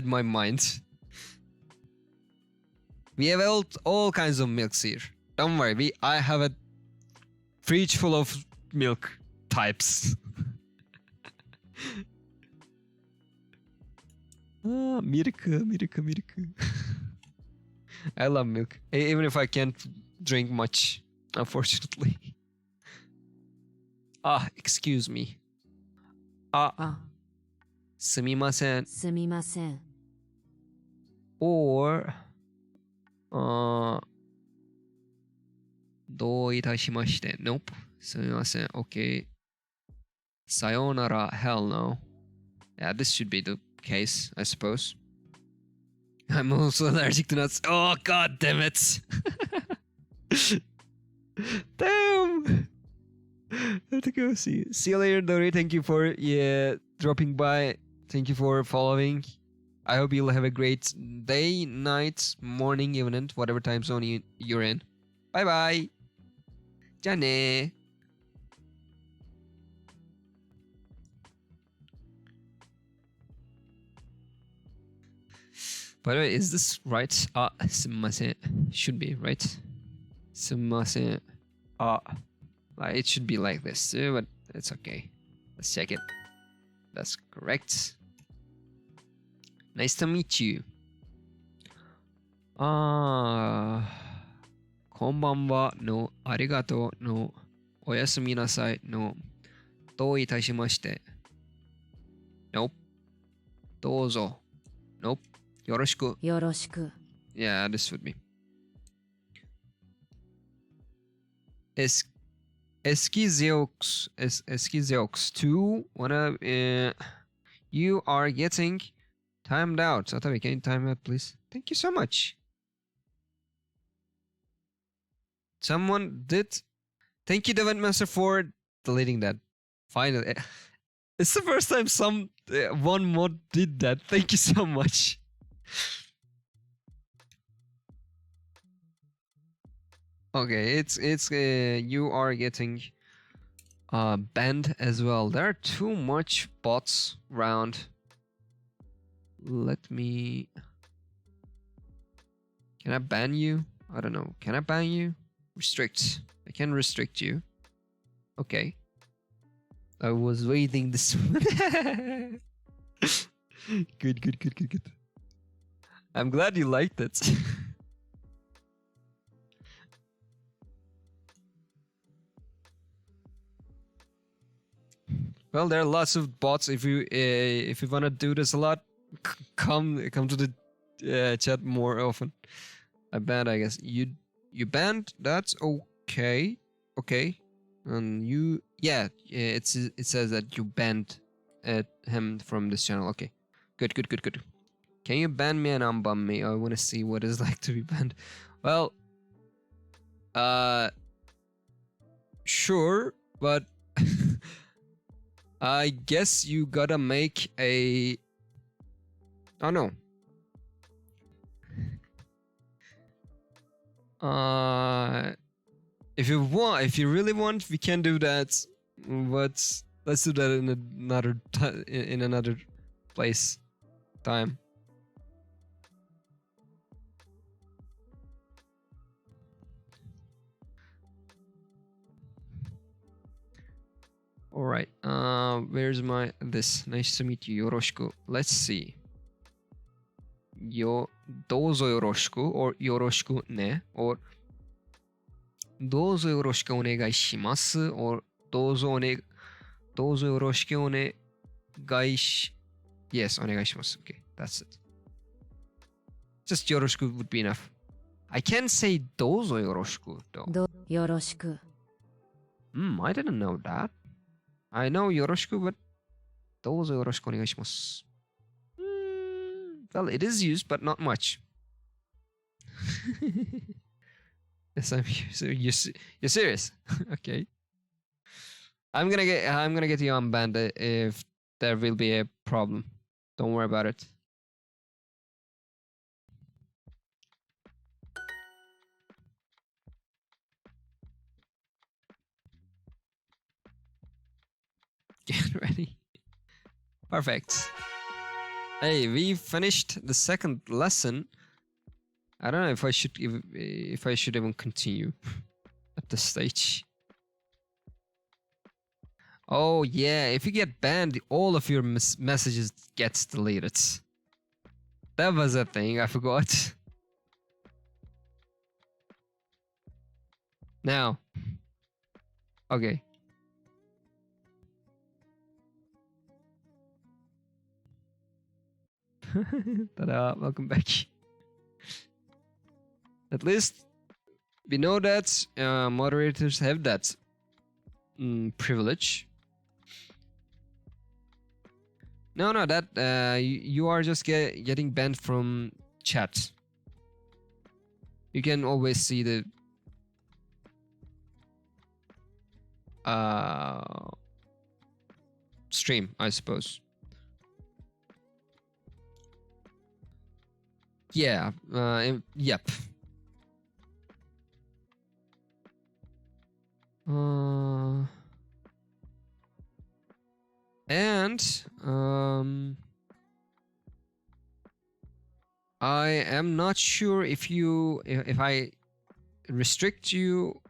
my mind. We have all kinds of milks here. Don't worry, I have a fridge full of milk types. Milk. I love milk, even if I can't drink much, unfortunately. Excuse me. すみません. すみません。or どういたしまして Nope. すみません. Okay. さようなら Hell no. Yeah, this should be the case, I suppose. I'm also allergic to nuts. Oh, god damn it. Damn. I have to go see you. See you later, Dori. Thank you for dropping by. Thank you for following. I hope you'll have a great day, night, morning, evening, whatever time zone you're in. Bye bye. じゃあね. By the way, is this right? すみません. Should be, right? すみません. It should be like this, but it's okay. Let's check it. That's correct. Nice to meet you. こんばんはのありがとうのおやすみなさいのどういたしまして Nope. どうぞ Nope. よろしくよろしく。Yeah, this would be. Esquizeaux 2 you are getting timed out. Satabi, can you time out, please? Thank you so much. Someone did. Thank you, Devon Master, for deleting that. Finally. It's the first time one mod did that. Thank you so much. Okay, it's you are getting banned as well. There are too much bots around. Let me. Can I ban you? I don't know. Can I ban you? Restrict. I can restrict you. Okay. I was waiting this one. Good. I'm glad you liked it. Well, there are lots of bots. If you wanna do this a lot, come to the chat more often. I banned, I guess. You banned. That's okay. Okay. And it says that you banned him from this channel. Okay. Good. Can you ban me and unban me? I want to see what it's like to be banned. Well, sure, but I guess you gotta make a. Oh no. If you really want, we can do that. But let's do that in another place, time. All right. Where's this? Nice to meet you. Yoroshiku. Let's see. どうぞよろしく or よろしくね or どうぞよろしくお願いします or どうぞよろしくお願いし Yes, お願いします Okay, that's it. Just よろしく would be enough. I can say どうぞよろしく though. よろしく。I didn't know that. I know よろしく but どうぞよろしくお願いします Well, it is used, but not much. Yes, I'm here. So you're serious? Okay. I'm gonna get you unbanned if there will be a problem. Don't worry about it. Get ready. Perfect. Hey, we finished the second lesson. I don't know if I should even continue at this stage. Oh yeah, if you get banned, all of your messages gets deleted. That was a thing, I forgot. Now. Okay. Ta-da, welcome back. At least we know that moderators have that privilege. No, that you are just getting banned from chat. You can always see the stream, I suppose. Yeah, yep. And I am not sure if I restrict you,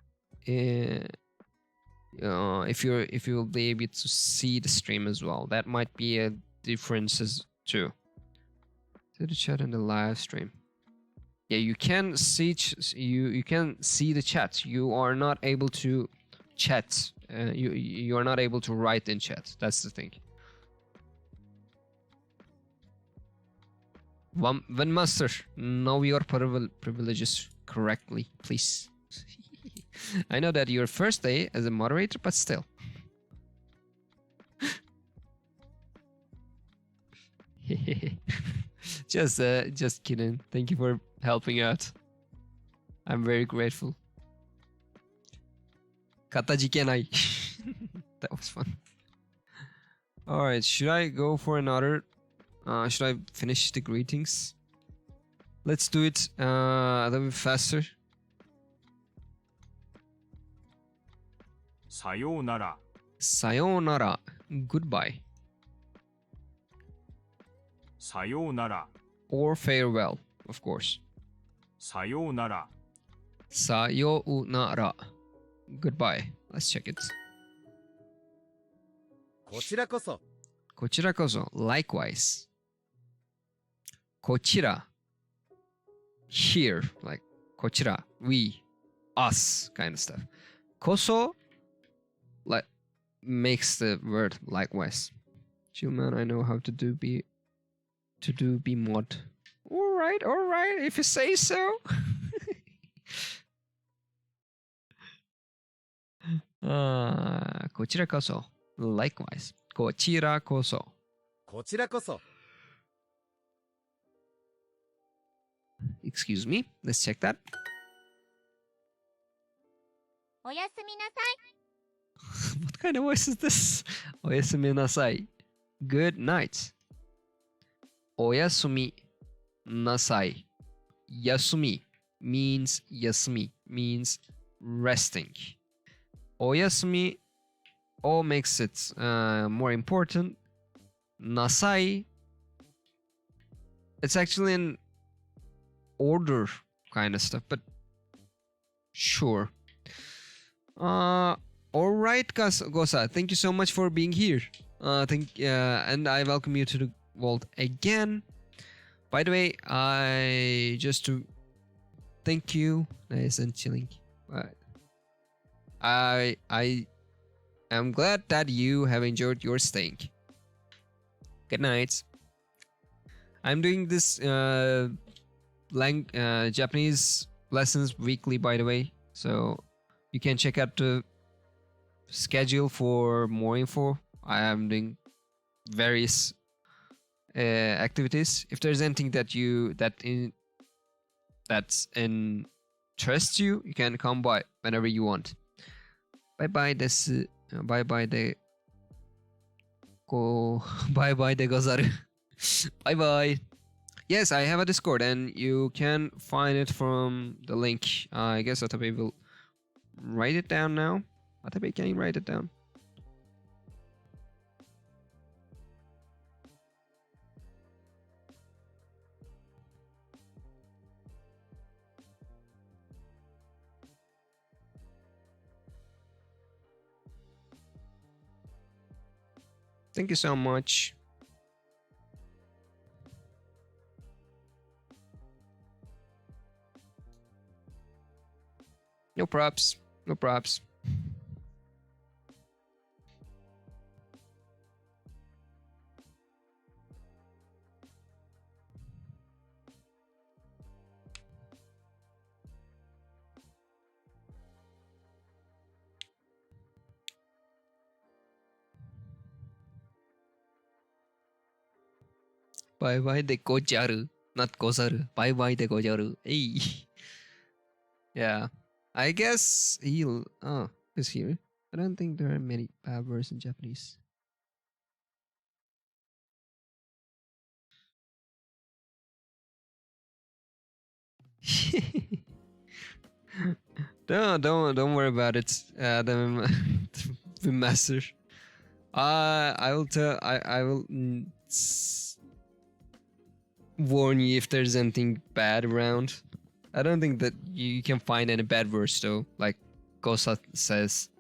if you will be able to see the stream as well. That might be a difference too. To the chat and the live stream. Yeah, you can see you can see the chat. You are not able to chat. You are not able to write in chat. That's the thing. One master, know your privileges correctly, please. I know that your first day as a moderator, but still. Just kidding. Thank you for helping out. I'm very grateful. Katajikenai. That was fun. Alright, should I go for another? Should I finish the greetings? Let's do it a little bit faster. Sayonara. Sayonara. Goodbye. Sayonara. Or farewell, of course. Sayonara. Sayonara. Goodbye. Let's check it. こちらこそ。こちらこそ. Likewise. こちら. Here. Like こちら. We. Us. Kind of stuff. こそ like makes the word likewise. Chill man, I know how to do be mod. Alright, if you say so. こちらこそ likewise こちらこそこちらこそ。 excuse me, let's check that. おやすみなさい。 What kind of voice is this? おやすみなさい good night. おやすみなさい yasumi means yasumi means resting. Oyasumi all makes it more important. Nasai, it's actually an order kind of stuff, but sure. Alright, Gosa, thank you so much for being here. And I welcome you to the world again. By the way, I just to thank you. Nice and chilling. I am glad that you have enjoyed your staying. Good night. I'm doing this Japanese lessons weekly, by the way, so you can check out the schedule for more info. I am doing various activities. If there's anything that's in trusts you, you can come by whenever you want. Bye bye です。バイバイで、バイバイでござる。Bye bye. Yes, I have a Discord and you can find it from the link. I guess Watabe will write it down now. Watabe, can you write it down? Thank you so much. No props. No props. Bye bye de gojaru, not gozaru. Bye bye de gojaru. Hey. Yeah. I guess he'll. Oh, he's here. I don't think there are many bad words in Japanese. Don't worry about it. The master. I will tell. I will warn you if there's anything bad around. I don't think that you can find any bad words though, like Gosa says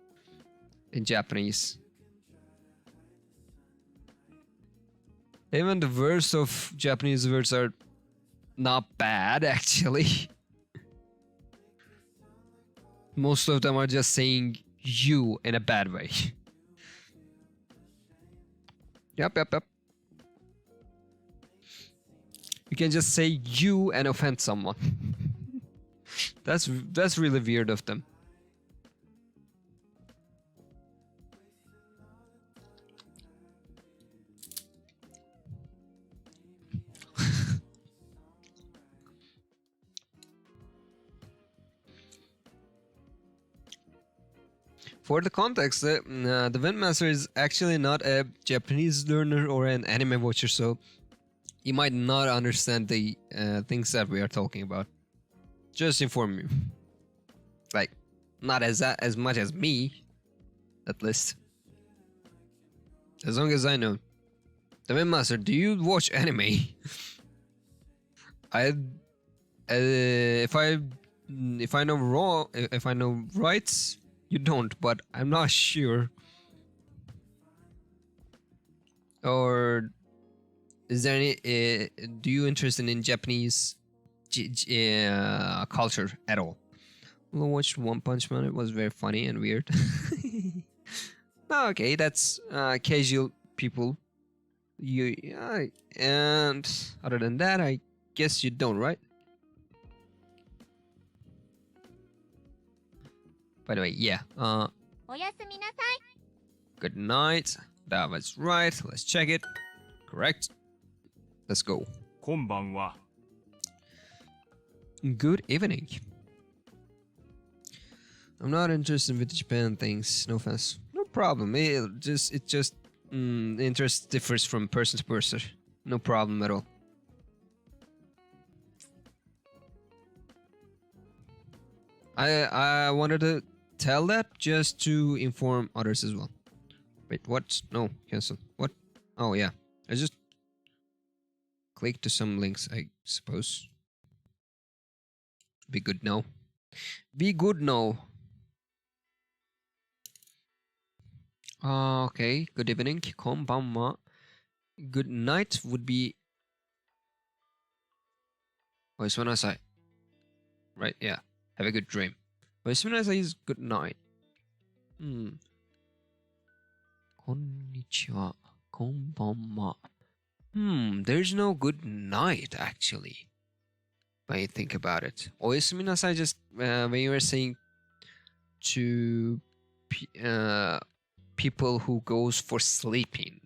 in Japanese. Even the worst of Japanese words are not bad, actually. Most of them are just saying you in a bad way. Yep. You can just say you and offend someone. That's really weird of them. For the context, the Windmaster is actually not a Japanese learner or an anime watcher, so he might not understand the things that we are talking about. Just inform you. Like, not as much as me, at least. As long as I know. The Windmaster, do you watch anime? If I know right, you don't, but I'm not sure. Or is there any? Do you interested in Japanese culture at all? I watched One Punch Man. It was very funny and weird. Okay, that's casual people. And other than that, I guess you don't, right? By the way, yeah. おやすみなさい。 Good night. That was right. Let's check it. Correct. Let's go. こんばんは。 Good evening. I'm not interested with Japan things. No offense. No problem. It just interest differs from person to person. No problem at all. I wanted to tell that just to inform others as well. Wait, what? No, cancel. What? Oh yeah, I just clicked to some links, I suppose. Be good now. Be good now. Okay, good evening. Konbanwa. Good night would be. Oyasu right, yeah. Have a good dream. Oyasu is good night. Konnichiwa. Konbanwa. There's no good night actually. When you think about it. Oyasu just when you were saying to people who goes for sleeping.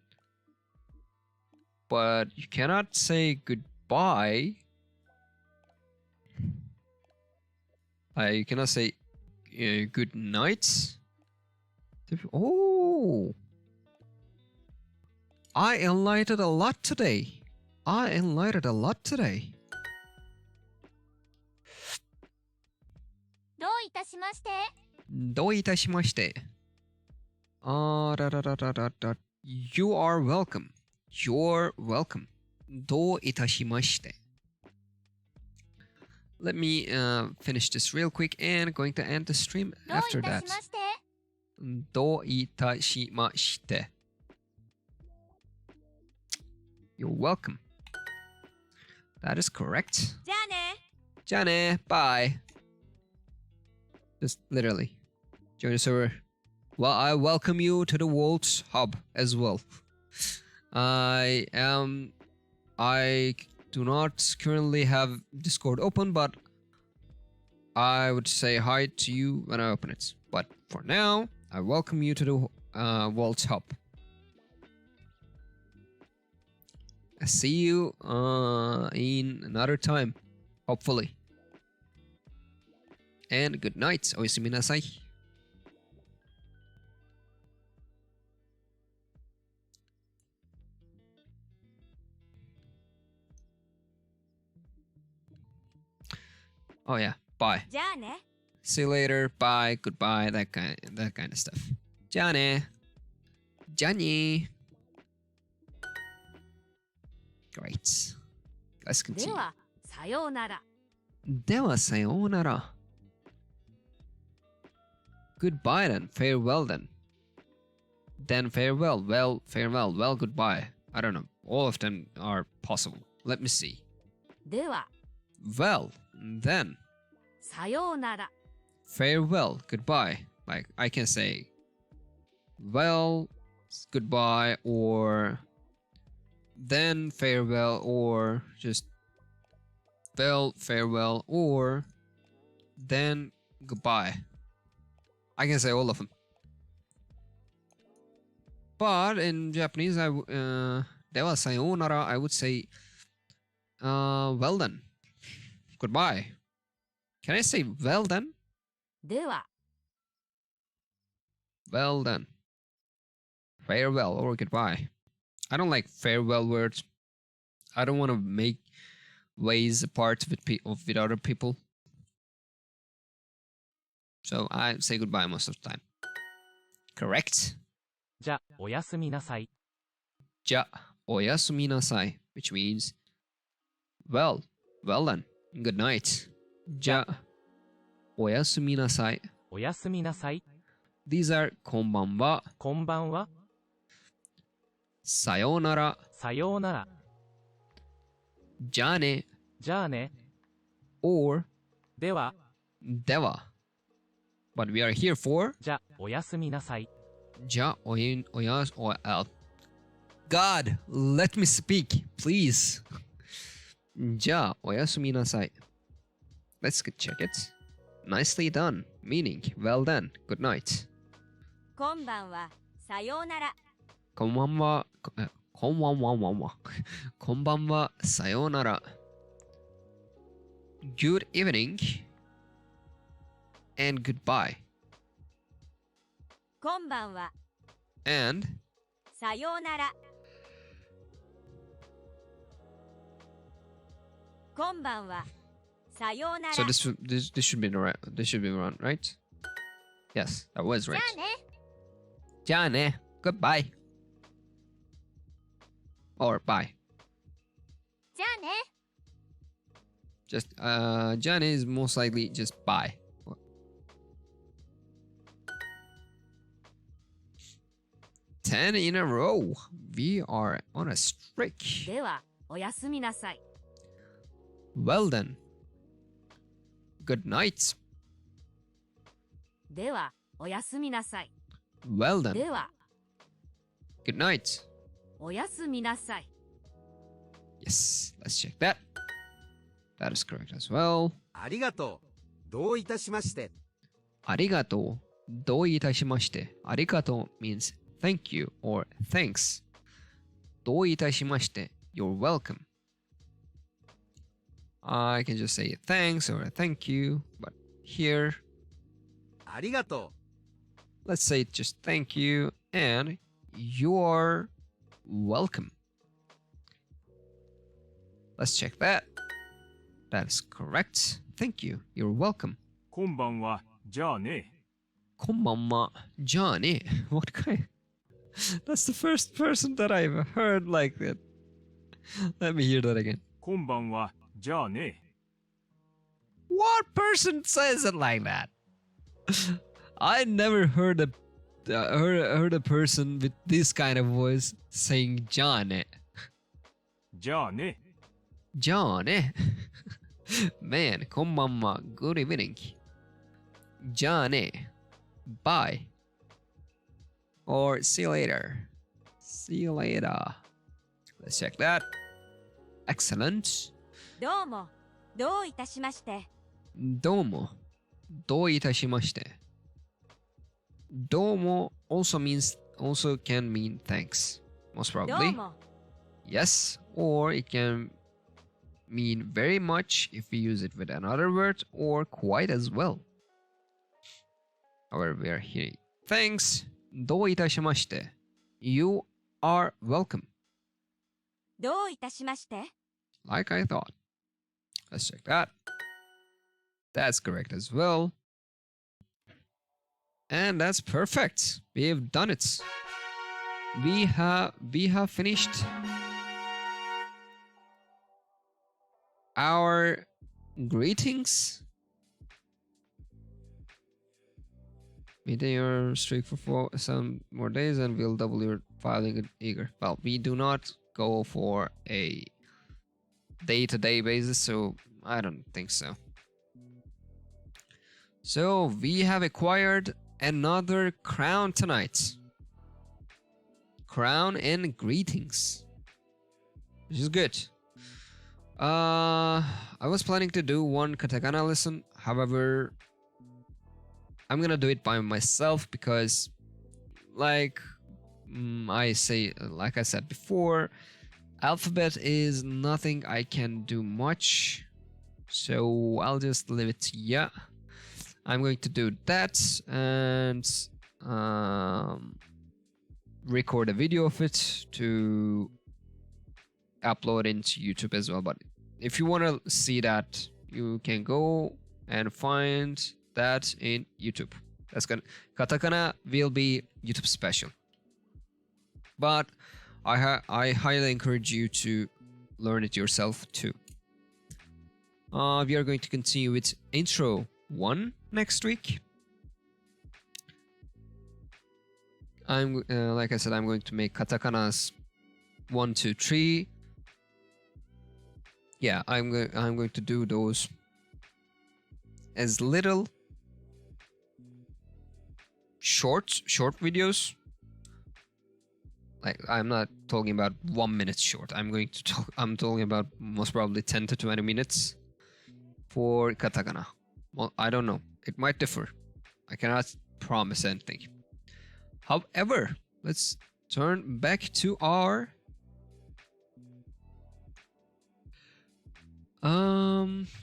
But you cannot say goodbye. You cannot say good night. Oh, I enlightened a lot today. I enlightened a lot today. どういたしまして。どういたしまして。You are welcome. You're welcome. どういたしまして。Let me finish this real quick and going to end the stream どう after いた that. しまして。どういたしまして。You're welcome. That is correct. じゃあね。じゃあね。Bye. Just literally. Join the server. Well, I welcome you to the World's Hub as well. I do not currently have Discord open, but I would say hi to you when I open it. But for now, I welcome you to the World's Hub. I see you in another time, hopefully. And good night. おやすみなさい。Oh yeah, bye. じゃあね。 See you later. Bye. Goodbye. That kind of stuff. じゃあね。じゃあね。Great. Let's で continue. は、さようなら。ではさようなら。Goodbye then. Farewell then. Then farewell. Well, farewell. Well, goodbye. I don't know. All of them are possible. Let me see. では、 Well, then. さようなら。 Farewell. Goodbye. Like, I can say, well, goodbye, or then farewell, or just well, farewell, or then goodbye. I can say all of them. But in Japanese, dewa sayonara, I would say, well then, goodbye. Can I say well then? では、 Well then. Farewell or goodbye. I don't like farewell words. I don't want to make ways apart with other people. So I say goodbye most of the time. Correct? じゃ、おやすみなさい。じゃ、おやすみなさい. Which means, well then, good night. じゃ、おやすみなさい. おやすみなさい。 These are こんばんは、こんばんは。さようなら、さようなら。じゃあね、じゃあね。 or では、では. But we are here for じゃ、おやすみなさい。じゃ、おやす、God, let me speak, please. じゃあ、おやすみなさい. Let's check it. Nicely done, meaning, well done, good night. こんばんは、さようなら。こんばんは、こんばんは、こんばんは、さようなら. Good evening and goodbye. こんばんは、 And さようなら。こんばんは、さようなら。 so this should be right. This should be right? Yes, that was じ right. ゃあね。じゃあね. Goodbye. Or bye. じゃあね。 Just Jan is most likely just bye. Ten in a row. We are on a streak. では、おやすみなさい。 Well then. Good night. では、おやすみなさい。 Well then. では、 Good night. おやすみなさい。 Yes, let's check that. That is correct as well. ありがとう。どういたしまして。ありがとう。どういたしまして。ありがとう means thank you or thanks. どういたしまして you're welcome. I can just say thanks or thank you, but here. ありがと Let's say just thank you and you're welcome. Let's check that. That's correct. Thank you. You're welcome. こんばんは、じゃあね。こんばんは、じゃあね。What kind? That's the first person that I've heard like that. Let me hear that again. こんばんは、じゃあね。What person says it like that? I never heard a person with this kind of voice saying じゃあね。じゃあね。じゃあね。Man, こんばんは。Good evening. じゃあね。Bye. Or see you later. See you later. Let's check that. Excellent. どうも、どういたしまして。どうも。どういたしまして。どうも also can mean thanks. Most どう probably. も、 Yes. Or it can mean very much if we use it with another word or quite as well. However, we are here. Thanks. どういたしまして。You are welcome. どういたしまして。Like I thought. Let's check that. That's correct as well. And that's perfect. We've done it. We have finished our greetings. Maintain your streak for some more days and we'll double your filing eager. Well, we do not go for a day-to-day basis, so I don't think so. So we have acquired another crown tonight. Crown and greetings. Which is good. I was planning to do one katakana lesson. However, I'm gonna do it by myself because like I said before, alphabet is nothing I can do much. So I'll just leave it to you. I'm going to do that and record a video of it to upload into YouTube as well. But if you want to see that, you can go and find that in YouTube. That's gonna katakana will be YouTube special. But I highly encourage you to learn it yourself too. We are going to continue with intro 1 next week. I'm like I said, I'm going to make katakanas 1, 2, 3. Yeah, I'm going to do those as little short videos. Like I'm not talking about 1 minute short. I'm talking about most probably 10 to 20 minutes for katakana. Well, I don't know. It might differ. I cannot promise anything. However, let's turn back to our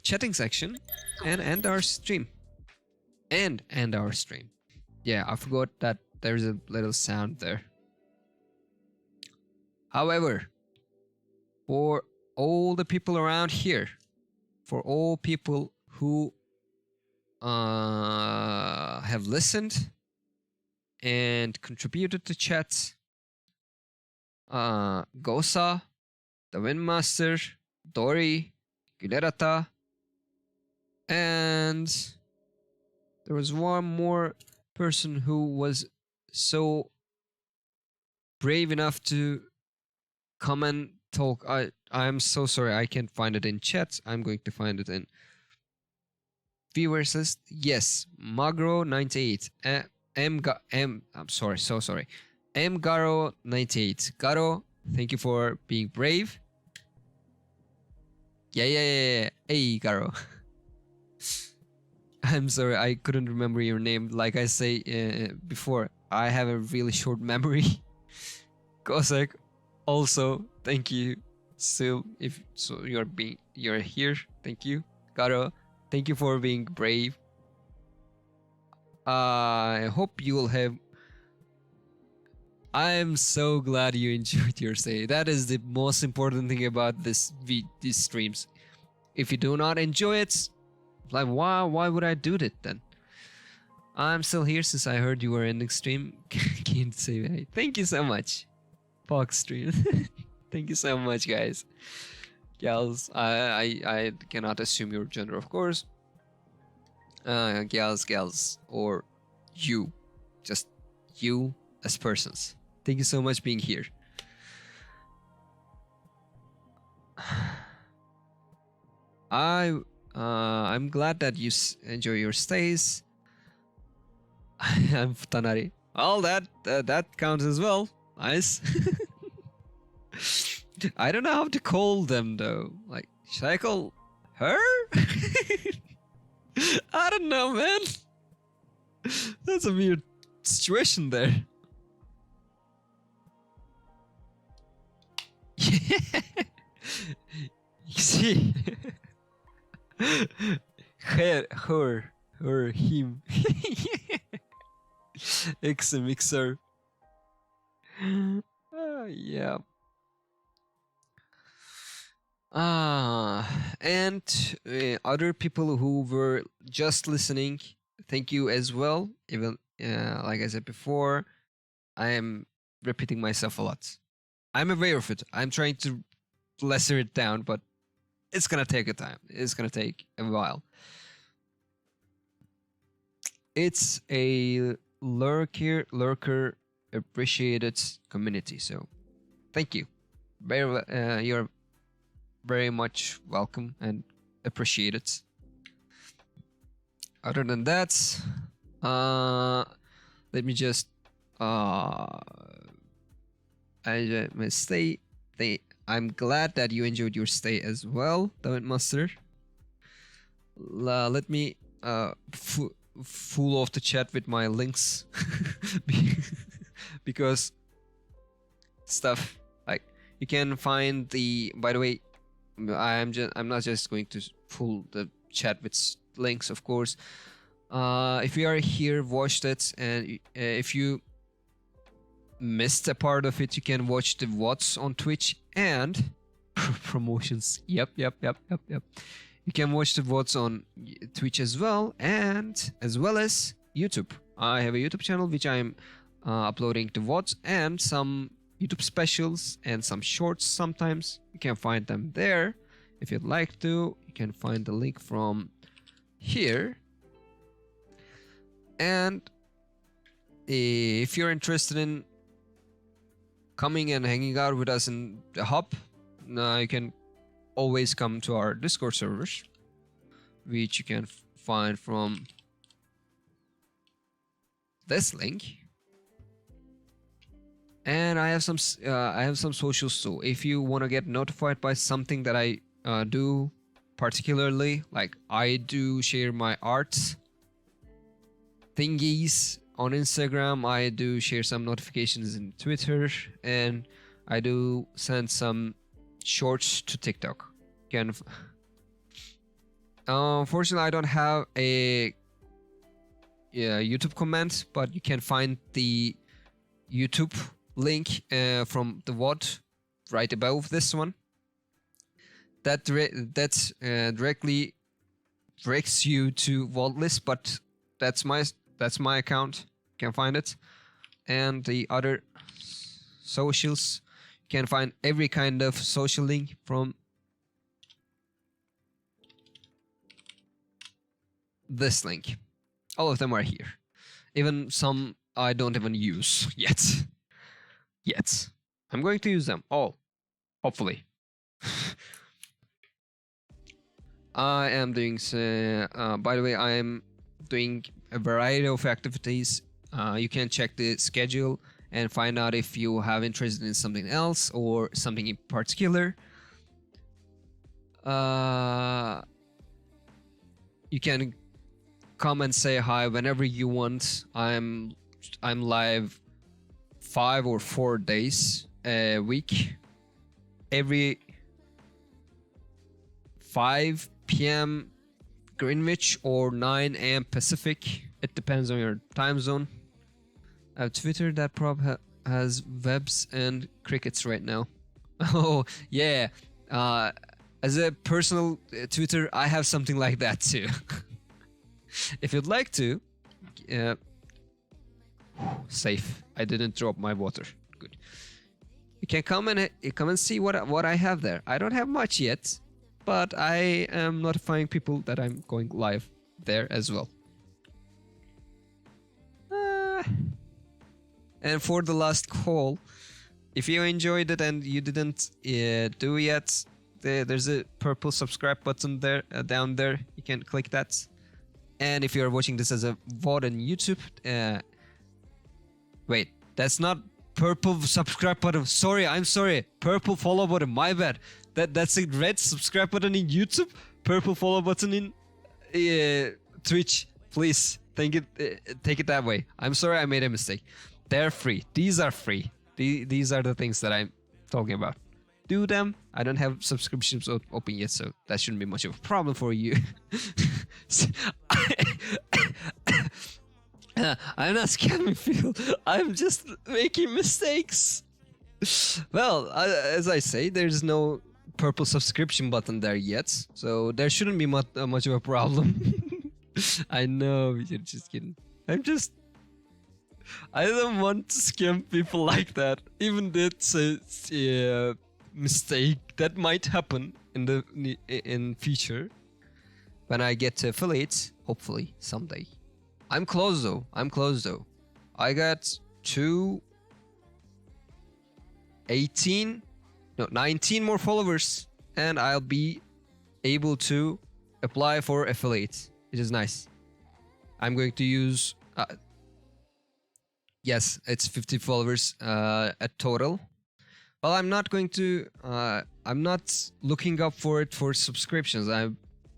chatting section and end our stream. End our stream. Yeah, I forgot that there's a little sound there. However, for all the people around here, for all people who have listened and contributed to chat, Gosa, the Windmaster, Dori, Gulerata, and there was one more person who was so brave enough to come and talk. I'm so sorry, I can't find it in chat. I'm going to find it in viewers list. Yes, Magro98. I'm sorry, so sorry. Mgaro98. Garo, thank you for being brave. Yeah. Hey, Garo. I'm sorry, I couldn't remember your name. Like I say before, I have a really short memory. Kosek, also, thank you. Still, if so, you're here. Thank you, Garo. Thank you for being brave. I hope you will have. I'm so glad you enjoyed your stay. That is the most important thing about these streams. If you do not enjoy it, like why would I do that then? I'm still here since I heard you were ending stream. Can't say hey. Thank you so much, Fox stream. Thank you so much, guys. Gals, I cannot assume your gender, of course. Gals, or you, just you as persons. Thank you so much being here. I'm glad that you enjoy your stays. I'm Futanari. All that counts as well. Nice. I don't know how to call them though. Like, should I call her? I don't know, man. That's a weird situation there. Yeah. You see. Her, him. X mixer. Yeah. And other people who were just listening, thank you as well. Even like I said before, I am repeating myself a lot. I'm aware of it. I'm trying to lesser it down, but it's gonna take a time. It's gonna take a while. It's a lurker appreciated community. So, thank you. You're very much welcome and appreciated. Other than that, let me just I stay. I'm glad that you enjoyed your stay as well, David Master. Let me fool off the chat with my links because stuff like you can find the. By the way, I'm not just going to fool the chat with links, of course. If you are here, watched it, and if you missed a part of it, you can watch the VODs on Twitch and promotions. Yep. You can watch the VODs on Twitch as well, and as well as YouTube. I have a YouTube channel which I'm uploading the VODs and some YouTube specials and some shorts sometimes. You can find them there. If you'd like to, you can find the link from here. And if you're interested in coming and hanging out with us in the hub, you can always come to our Discord servers, which you can find from this link. And I have some socials too. If you want to get notified by something that I do particularly, like I do share my art thingies on Instagram, I do share some notifications in Twitter, and I do send some shorts to TikTok. Unfortunately, I don't have a YouTube comment, but you can find the YouTube link from the VOD right above this one. That directly directs you to VOD list, but that's my account. You can find it, and the other socials, you can find every kind of social link from this link. All of them are here, even some I don't even use yet. I'm going to use them all, hopefully. I am doing by the way, I am doing a variety of activities. You can check the schedule and find out if you have interest in something else or something in particular. You can come and say hi whenever you want. I'm live 5 or 4 days a week. Every 5 p.m. Greenwich or 9 a.m. Pacific It depends on your time zone. I have Twitter that has webs and crickets right now. Oh yeah. As a personal Twitter, I have something like that too. If you'd like to, safe. I didn't drop my water. Good. You can come and see what I have there. I don't have much yet, but I am notifying people that I'm going live there as well. And for the last call, if you enjoyed it and you didn't do yet, there's a purple subscribe button there down there. You can click that. And if you're watching this as a VOD on YouTube, wait, that's not purple subscribe button. Sorry, I'm sorry. Purple follow button. My bad. That's a red subscribe button in YouTube. Purple follow button in Twitch. Please take it that way. I'm sorry, I made a mistake. They're free. These are free. These are the things that I'm talking about. Do them. I don't have subscriptions open yet, so that shouldn't be much of a problem for you. I'm not scamming Phil. I'm just making mistakes. Well, as I say, there's no purple subscription button there yet, so there shouldn't be much of a problem. I know, you're just kidding. I don't want to scam people like that. Even that's a mistake that might happen in future when I get to affiliates, hopefully someday. I'm close though. I got 19 more followers, and I'll be able to apply for affiliates, which is nice. I'm going to use yes, it's 50 followers at total. Well, I'm not going to. I'm not looking up for it for subscriptions.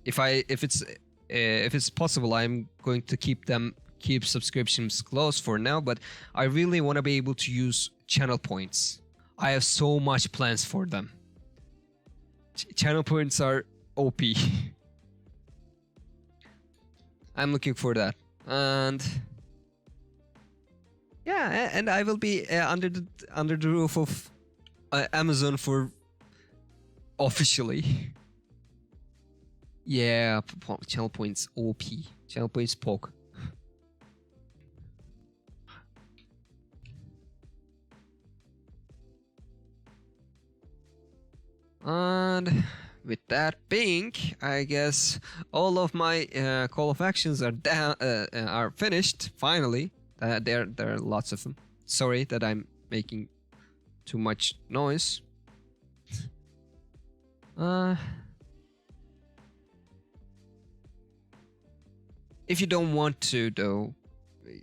If it's possible, I'm going to keep subscriptions close for now. But I really want to be able to use channel points. I have so much plans for them. Channel points are OP. I'm looking for that, and yeah, and I will be under the roof of Amazon for officially. Yeah, channel points OP. Channel points poke. And with that being, I guess all of my call of actions are are finished finally. There are lots of them. Sorry that I'm making too much noise. If you don't want to, though,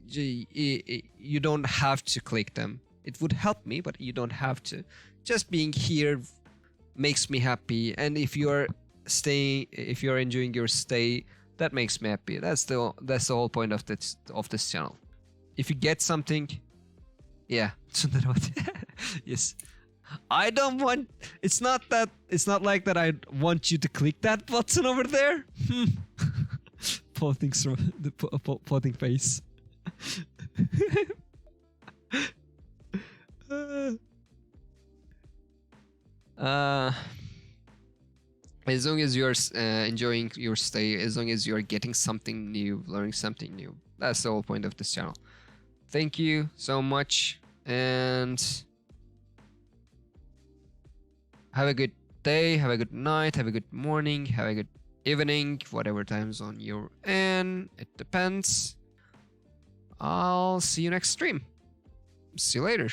you don't have to click them. It would help me, but you don't have to. Just being here makes me happy, and if you're enjoying your stay, that makes me happy. That's the whole point of this channel. If you get something, yeah. Yes. I don't want. It's not like that. I want you to click that button over there. Plotting face. As long as you're enjoying your stay, as long as you're getting something new, learning something new, that's the whole point of this channel. Thank you so much, and have a good day, have a good night, have a good morning, have a good evening, whatever time zone you're in. It depends. I'll see you next stream. See you later.